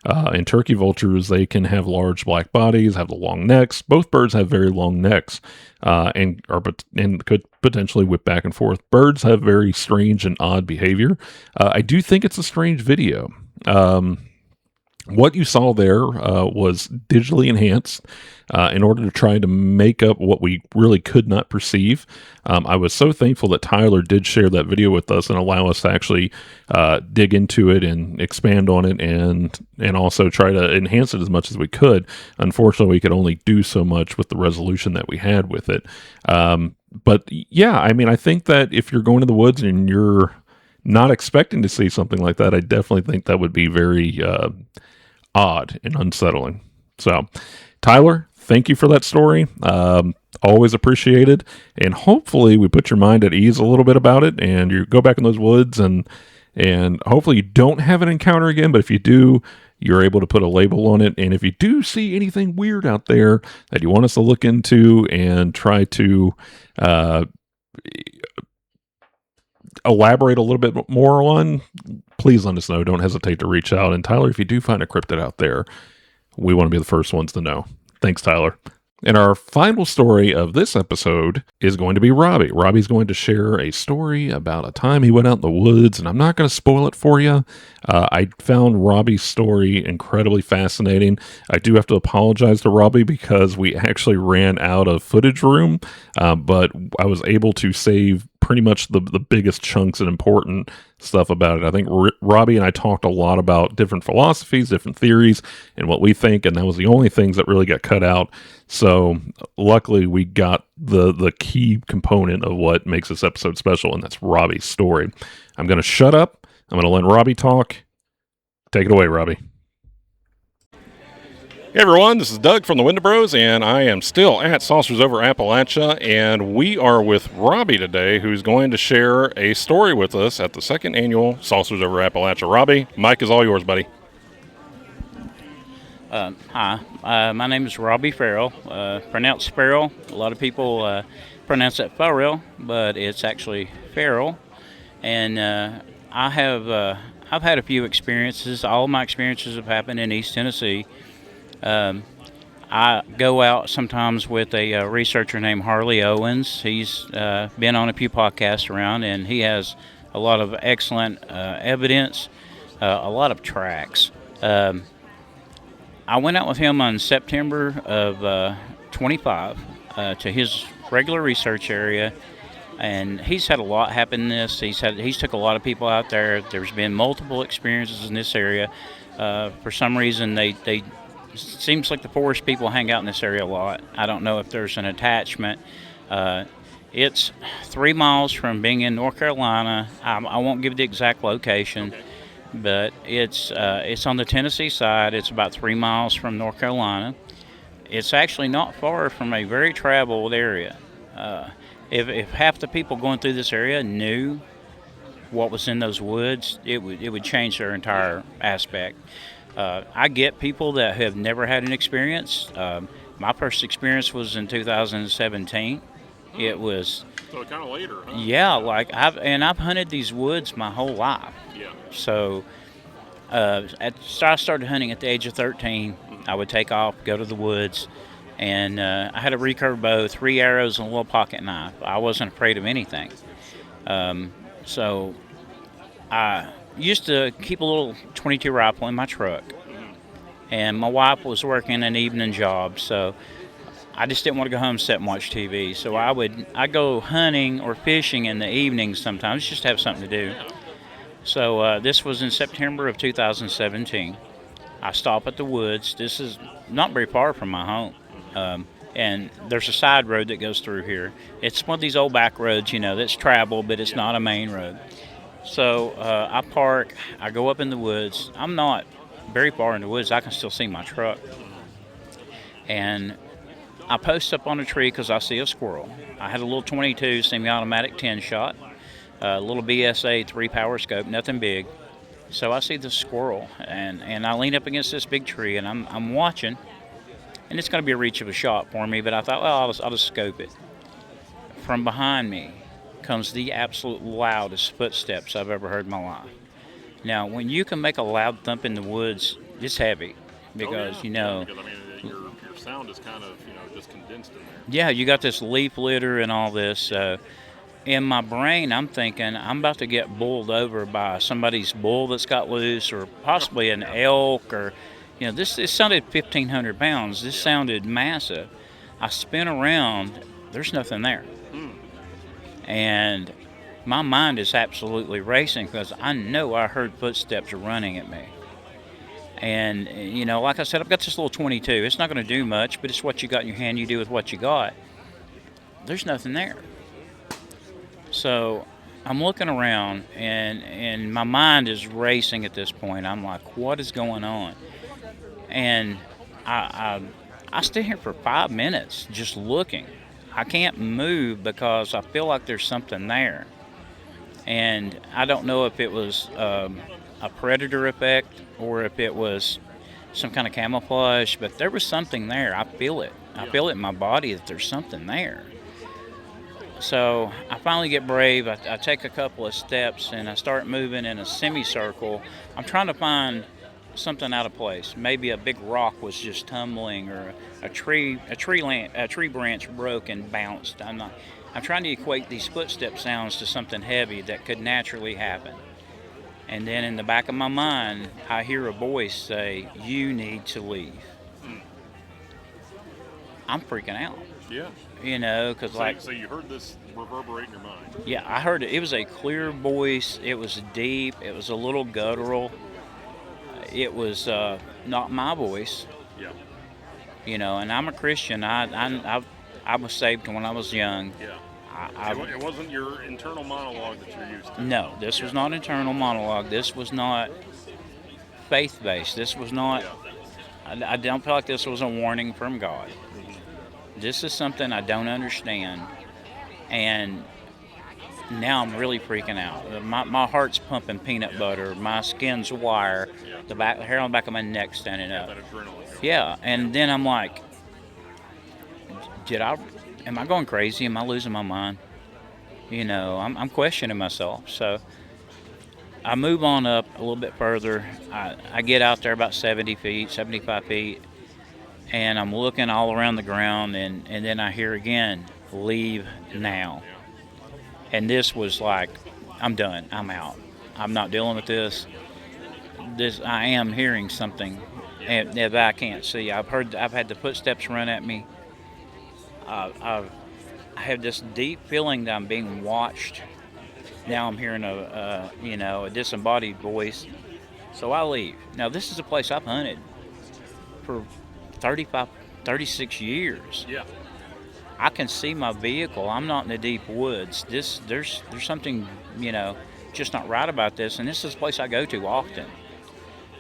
And turkey vultures, they can have large black bodies, have the long necks. Both birds have very long necks, and could potentially whip back and forth. Birds have very strange and odd behavior. I do think it's a strange video. What you saw there was digitally enhanced in order to try to make up what we really could not perceive. I was so thankful that Tyler did share that video with us and allow us to actually dig into it and expand on it and also try to enhance it as much as we could. Unfortunately, we could only do so much with the resolution that we had with it. But yeah, I mean, I think that if you're going to the woods and you're not expecting to see something like that, I definitely think that would be very odd and unsettling. So, Tyler, thank you for that story. Always appreciated. And hopefully we put your mind at ease a little bit about it and you go back in those woods and hopefully you don't have an encounter again. But if you do, you're able to put a label on it. And if you do see anything weird out there that you want us to look into and try to elaborate a little bit more on, please let us know. Don't hesitate to reach out. And Tyler, if you do find a cryptid out there, we want to be the first ones to know. Thanks, Tyler. And our final story of this episode is going to be Robbie. Robbie's going to share a story about a time he went out in the woods, and I'm not going to spoil it for you. I found Robbie's story incredibly fascinating. I do have to apologize to Robbie because we actually ran out of footage room, but I was able to save pretty much the biggest chunks and important stuff about it. I think Robbie and I talked a lot about different philosophies, different theories, and what we think, and that was the only things that really got cut out. So luckily we got the key component of what makes this episode special, and that's Robbie's story. I'm going to shut up. I'm going to let Robbie talk. Take it away, Robbie. Hey everyone, this is Doug from the Wendibros, and I am still at Saucers Over Appalachia, and we are with Robbie today, who's going to share a story with us at the second annual Saucers Over Appalachia. Robbie, mic is all yours, buddy. Hi, my name is Robbie Farrell, pronounced Sparrow. A lot of people pronounce it Farrell, but it's actually Farrell. And I've had a few experiences. All of my experiences have happened in East Tennessee. I go out sometimes with a researcher named Harley Owens. He's been on a few podcasts around, and he has a lot of excellent evidence, a lot of tracks. I went out with him on September of 25 to his regular research area, and he's had a lot happen in this. He's took a lot of people out there. There's been multiple experiences in this area. For some reason, they seems like the forest people hang out in this area a lot. I don't know if there's an attachment. It's 3 miles from being in North Carolina. I won't give the exact location, but it's on the Tennessee side. It's about 3 miles from North Carolina. It's actually not far from a very traveled area. If half the people going through this area knew what was in those woods, it would change their entire aspect. I get people that have never had an experience. My first experience was in 2017. It was so kind of later, huh? Yeah, like I've hunted these woods my whole life. Yeah. So I started hunting at the age of 13. I would take off, go to the woods, and I had a recurve bow, 3 arrows, and a little pocket knife. I wasn't afraid of anything. So I used to keep a little .22 rifle in my truck, and my wife was working an evening job, so I just didn't want to go home, sit and watch TV. So I go hunting or fishing in the evenings sometimes, just to have something to do. So this was in September of 2017. I stop at the woods. This is not very far from my home. And there's a side road that goes through here. It's one of these old back roads, that's traveled, but it's not a main road. So I park, I go up in the woods. I'm not very far in the woods. I can still see my truck. And I post up on a tree because I see a squirrel. I had a little 22 semi-automatic 10-shot, a little BSA 3-power scope, nothing big. So I see the squirrel, and I lean up against this big tree, and I'm watching, and it's going to be a reach of a shot for me, but I thought, well, I'll just scope it. From behind me comes the absolute loudest footsteps I've ever heard in my life. Now, when you can make a loud thump in the woods, it's heavy, because, Because, your sound is kind of, just condensed in there. Yeah, you got this leaf litter and all this. In my brain, I'm thinking I'm about to get bowled over by somebody's bull that's got loose, or possibly an elk, or this sounded 1,500 pounds. This sounded massive. I spin around. There's nothing there, and my mind is absolutely racing because I know I heard footsteps running at me. And, like I said, I've got this little 22. It's not going to do much, but it's what you got in your hand. You do with what you got. There's nothing there. So I'm looking around, and my mind is racing at this point. I'm like, what is going on? And I stay here for 5 minutes just looking. I can't move because I feel like there's something there. And I don't know if it was a predator effect or if it was some kind of camouflage, but there was something there. I feel it. I feel it in my body that there's something there. So I finally get brave. I take a couple of steps and I start moving in a semicircle. I'm trying to find something out of place. Maybe a big rock was just tumbling, or a tree branch broke and bounced. I'm trying to equate these footstep sounds to something heavy that could naturally happen. And then in the back of my mind, I hear a voice say, "You need to leave." I'm freaking out. Yeah. Because So you heard this reverberate in your mind. Yeah, I heard it. It was a clear voice. It was deep. It was a little guttural. It was not my voice. Yeah. And I'm a Christian. I was saved when I was young. Yeah. It wasn't your internal monologue that you're used to. No, this was not internal monologue. This was not faith-based. This was not. I don't feel like this was a warning from God. This is something I don't understand, and now I'm really freaking out. My heart's pumping peanut butter. My skin's wire. The hair on the back of my neck standing up. That adrenaline. Yeah, and then I'm like, am I going crazy? Am I losing my mind? I'm questioning myself. So I move on up a little bit further. I get out there about 70 feet, 75 feet, and I'm looking all around the ground, and then I hear again, "Leave now." And this was like, I'm done. I'm out. I'm not dealing with this. I am hearing something that I can't see. I've had the footsteps run at me. I have this deep feeling that I'm being watched. Now I'm hearing a disembodied voice. So I leave. Now this is a place I've hunted for 36 years. Yeah. I can see my vehicle. I'm not in the deep woods. There's something, just not right about this. And this is a place I go to often.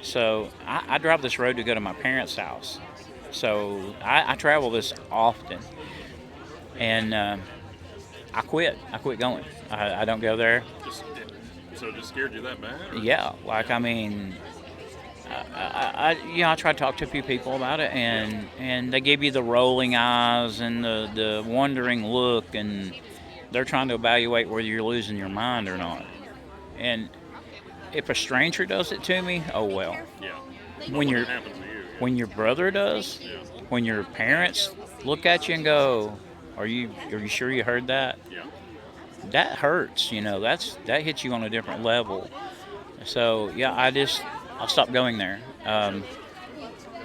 So I drive this road to go to my parents' house. So I travel this often. And I quit. I quit going. I don't go there. So it just scared you that bad? Or? Yeah. I try to talk to a few people about it, and they give you the rolling eyes and the wondering look, and they're trying to evaluate whether you're losing your mind or not. And if a stranger does it to me, oh well. Yeah. When it happens to you, yeah. When your brother does, Yeah. when your parents look at you and go, "Are you sure you heard that?" Yeah. That hurts. That hits you on a different level. So yeah, I stopped going there.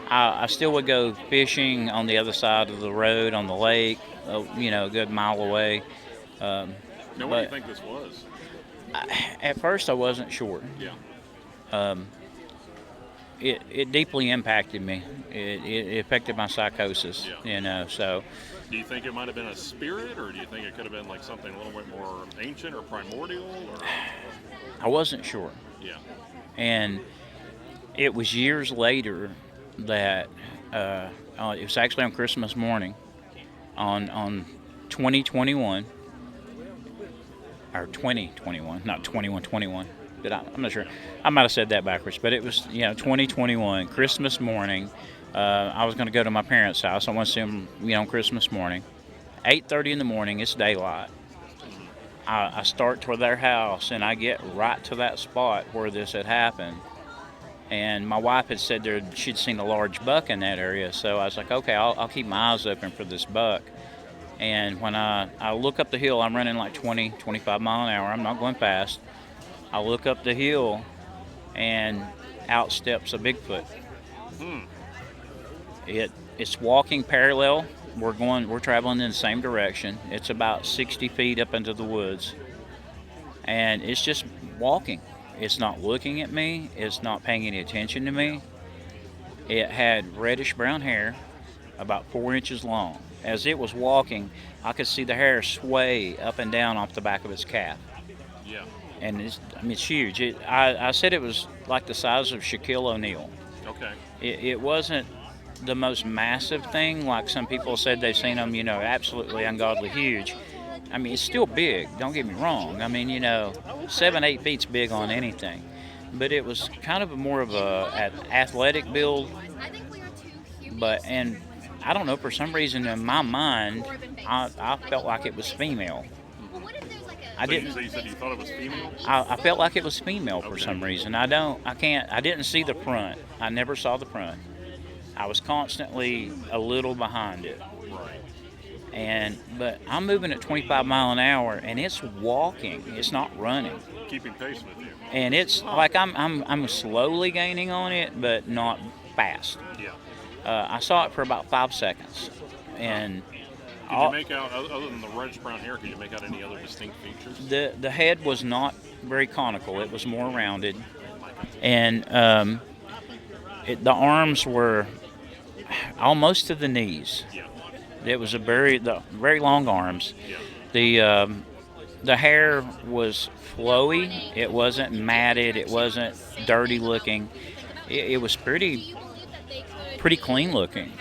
I still would go fishing on the other side of the road on the lake, a good mile away. Now, what do you But think this was? at first, I wasn't sure. Yeah. It deeply impacted me. It affected my psychosis. So Do you think it might have been a spirit, or do you think it could have been like something a little bit more ancient or primordial? Or? I wasn't sure. Yeah. And it was years later that it was actually on Christmas morning on 2021 or 2021, not 2121. I'm not sure. I might have said that backwards, but it was 2021 Christmas morning. I was going to go to my parents' house. I want to see them on Christmas morning. 8:30 in the morning. It's daylight. I start toward their house, and I get right to that spot where this had happened. And my wife had said she'd seen a large buck in that area, so I was like, okay, I'll keep my eyes open for this buck. And when I look up the hill, I'm running like 20, 25 mile an hour. I'm not going fast. I look up the hill, and out steps a Bigfoot. It's walking parallel. We're traveling in the same direction. It's about 60 feet up into the woods, and it's just walking. It's not looking at me. It's not paying any attention to me. It had reddish brown hair, about 4 inches long. As it was walking, I could see the hair sway up and down off the back of its calf. Yeah. And it's huge. I said it was like the size of Shaquille O'Neal. Okay. It wasn't the most massive thing like some people said they've seen them, absolutely ungodly huge. I mean, it's still big, don't get me wrong. I mean, 7-8 feet's big on anything. But it was kind of more of an athletic build. And I don't know, for some reason in my mind, I felt like it was female. You said you thought it was female? I felt like it was female for some reason. I didn't see the front. I never saw the front. I was constantly a little behind it. Right. But I'm moving at 25 mile an hour, and it's walking. It's not running. Keeping pace with you. And it's like I'm slowly gaining on it, but not fast. Yeah. I saw it for about 5 seconds, and Could you make out, other than the reddish brown hair, could you make out any other distinct features? the head was not very conical. It was more rounded, and the arms were almost to the knees. Yeah. It was very long arms. Yeah. The hair was flowy. It wasn't matted. It wasn't dirty looking. It was pretty clean looking.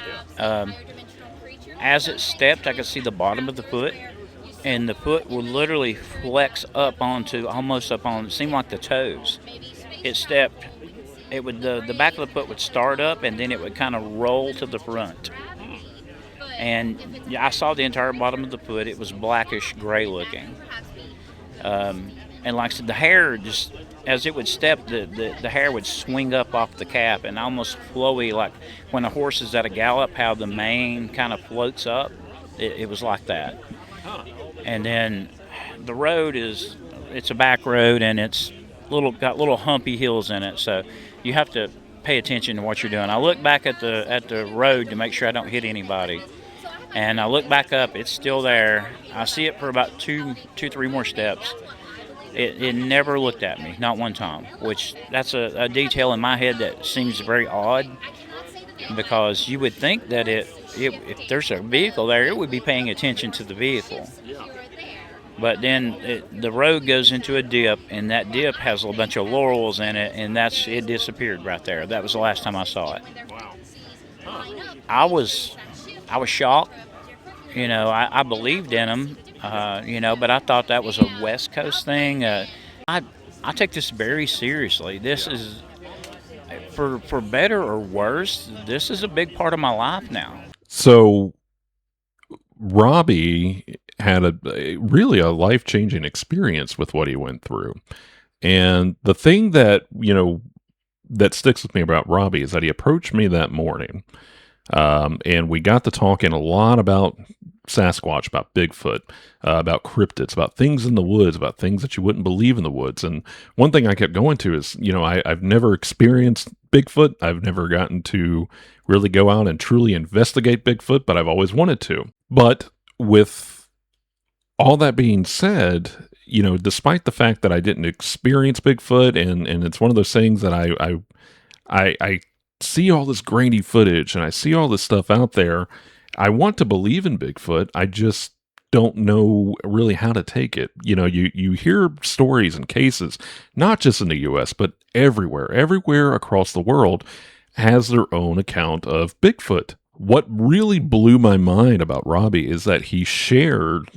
As it stepped, I could see the bottom of the foot, and the foot would literally flex up almost up on, it seemed like the toes. It stepped, the back of the foot would start up, and then it would kind of roll to the front. And I saw the entire bottom of the foot. It was blackish gray looking. And like I said, the hair just, as it would step, the hair would swing up off the calf and almost flowy, like when a horse is at a gallop, how the mane kind of floats up. It was like that. And then the road it's a back road, and it's got little humpy hills in it, so you have to pay attention to what you're doing. I look back at the road to make sure I don't hit anybody, and I look back up. It's still there. I see it for about two, 3 more steps. It never looked at me, not one time, which that's a detail in my head that seems very odd, because you would think that if there's a vehicle there, it would be paying attention to the vehicle. But then the road goes into a dip, and that dip has a bunch of laurels in it, and it disappeared right there. That was the last time I saw it. Wow. I was shocked. I believed in them. But I thought that was a West Coast thing. I take this very seriously. This is, for better or worse, this is a big part of my life now. So Robbie had really a life-changing experience with what he went through. And the thing that, that sticks with me about Robbie is that he approached me that morning. And we got to talking a lot about Sasquatch, about Bigfoot, about cryptids, about things in the woods, about things that you wouldn't believe in the woods. And one thing I kept going to is, I've never experienced Bigfoot. I've never gotten to really go out and truly investigate Bigfoot, but I've always wanted to. But with all that being said, you know, despite the fact that I didn't experience Bigfoot, and it's one of those things that I see all this grainy footage and I see all this stuff out there. I want to believe in Bigfoot. I just don't know really how to take it. You know, you hear stories and cases, not just in the U.S., but everywhere across the world has their own account of Bigfoot. What really blew my mind about Robbie is that he shared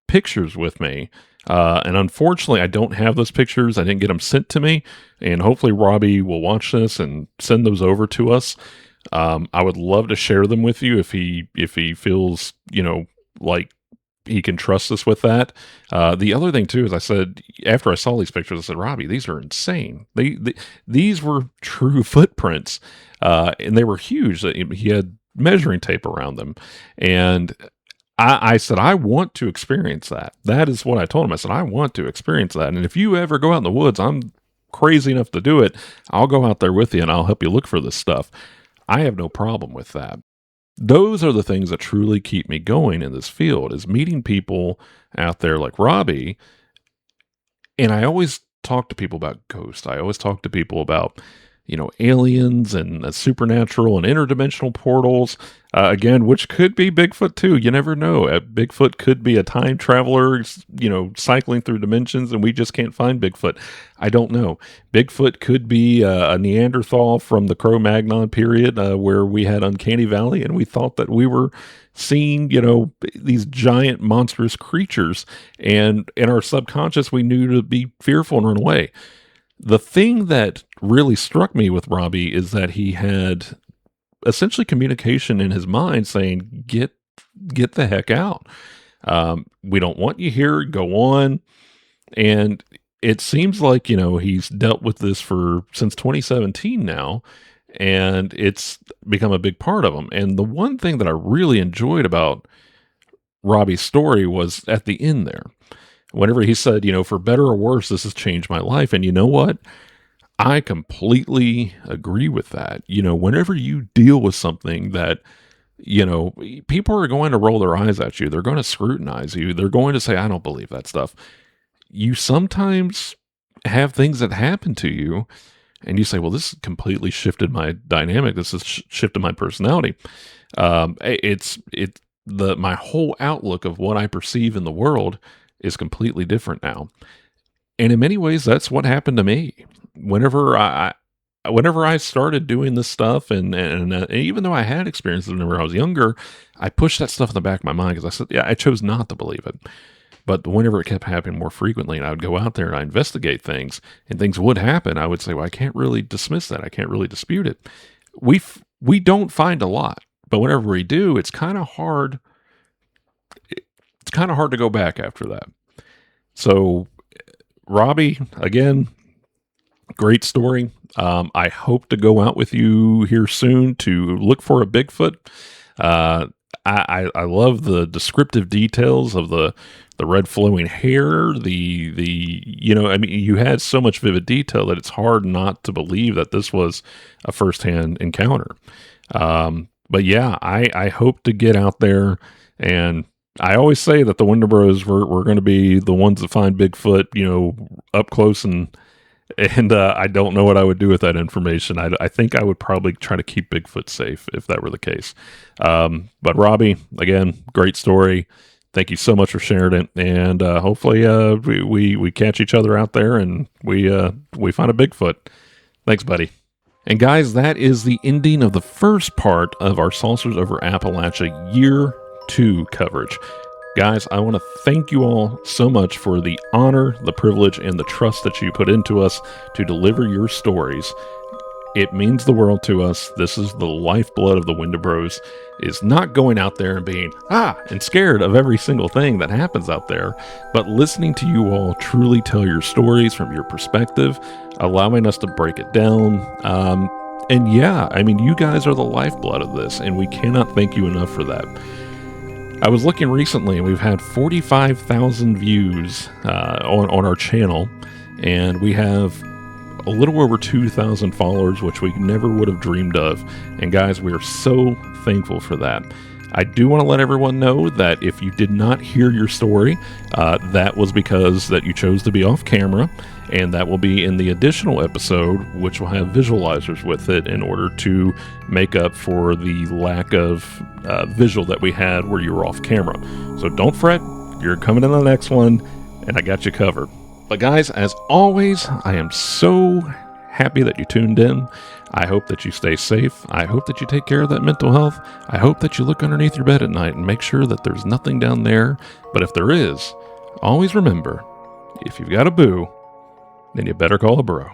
pictures with me. And unfortunately, I don't have those pictures. I didn't get them sent to me. And hopefully Robbie will watch this and send those over to us. I would love to share them with you if he feels, you know, like he can trust us with that. The other thing too is I said, after I saw these pictures, I said, Robbie, these are insane. These were true footprints. And they were huge. He had measuring tape around them. And I said, I want to experience that. That is what I told him. I said, I want to experience that. And if you ever go out in the woods, I'm crazy enough to do it. I'll go out there with you and I'll help you look for this stuff. I have no problem with that. Those are the things that truly keep me going in this field, is meeting people out there like Robbie. And I always talk to people about ghosts. I always talk to people about, you know, aliens and supernatural and interdimensional portals, again, which could be Bigfoot too. You never know. Bigfoot could be a time traveler, you know, cycling through dimensions, and we just can't find Bigfoot. I don't know. Bigfoot could be a Neanderthal from the Cro-Magnon period, where we had Uncanny Valley, and we thought that we were seeing, you know, these giant monstrous creatures, and in our subconscious, we knew to be fearful and run away. The thing that really struck me with Robbie is that he had essentially communication in his mind saying, get the heck out. We don't want you here. Go on. And it seems like, you know, he's dealt with this since 2017 now, and it's become a big part of him. And the one thing that I really enjoyed about Robbie's story was at the end there. Whenever he said, you know, for better or worse, this has changed my life. And you know what? I completely agree with that. You know, whenever you deal with something that, you know, people are going to roll their eyes at you. They're going to scrutinize you. They're going to say, I don't believe that stuff. You sometimes have things that happen to you and you say, well, this completely shifted my dynamic. This has shifted my personality. My whole outlook of what I perceive in the world is completely different now. And in many ways, that's what happened to me. Whenever I started doing this stuff, and even though I had experiences whenever I was younger, I pushed that stuff in the back of my mind because I said, yeah, I chose not to believe it. But whenever it kept happening more frequently, and I would go out there and I investigate things, and things would happen, I would say, well, I can't really dismiss that. I can't really dispute it. We don't find a lot, but whenever we do, it's kind of hard. It's kind of hard to go back after that. So, Robbie, again, great story. I hope to go out with you here soon to look for a Bigfoot. I love the descriptive details of the red flowing hair. You know, I mean, you had so much vivid detail that it's hard not to believe that this was a firsthand encounter. But yeah, I hope to get out there, and I always say that the Wendibros we're going to be the ones that find Bigfoot, you know, up close, and I don't know what I would do with that information. I think I would probably try to keep Bigfoot safe if that were the case. But Robbie, again, great story. Thank you so much for sharing it, and hopefully we catch each other out there and we find a Bigfoot. Thanks, buddy. And guys, that is the ending of the first part of our Saucers Over Appalachia Year 2 coverage. Guys, I want to thank you all so much for the honor, the privilege, and the trust that you put into us to deliver your stories. It means the world to us. This is the lifeblood of the Wendibros, is not going out there and being, and scared of every single thing that happens out there, but listening to you all truly tell your stories from your perspective, allowing us to break it down. And yeah, I mean, you guys are the lifeblood of this, and we cannot thank you enough for that. I was looking recently, and we've had 45,000 views on our channel, and we have a little over 2,000 followers, which we never would have dreamed of. And guys, we are so thankful for that. I do want to let everyone know that if you did not hear your story, that was because that you chose to be off camera, and that will be in the additional episode, which will have visualizers with it in order to make up for the lack of visual that we had where you were off camera. So don't fret, you're coming in the next one, and I got you covered. But guys, as always, I am so happy that you tuned in. I hope that you stay safe. I hope that you take care of that mental health. I hope that you look underneath your bed at night and make sure that there's nothing down there. But if there is, always remember, if you've got a boo, then you better call a bro.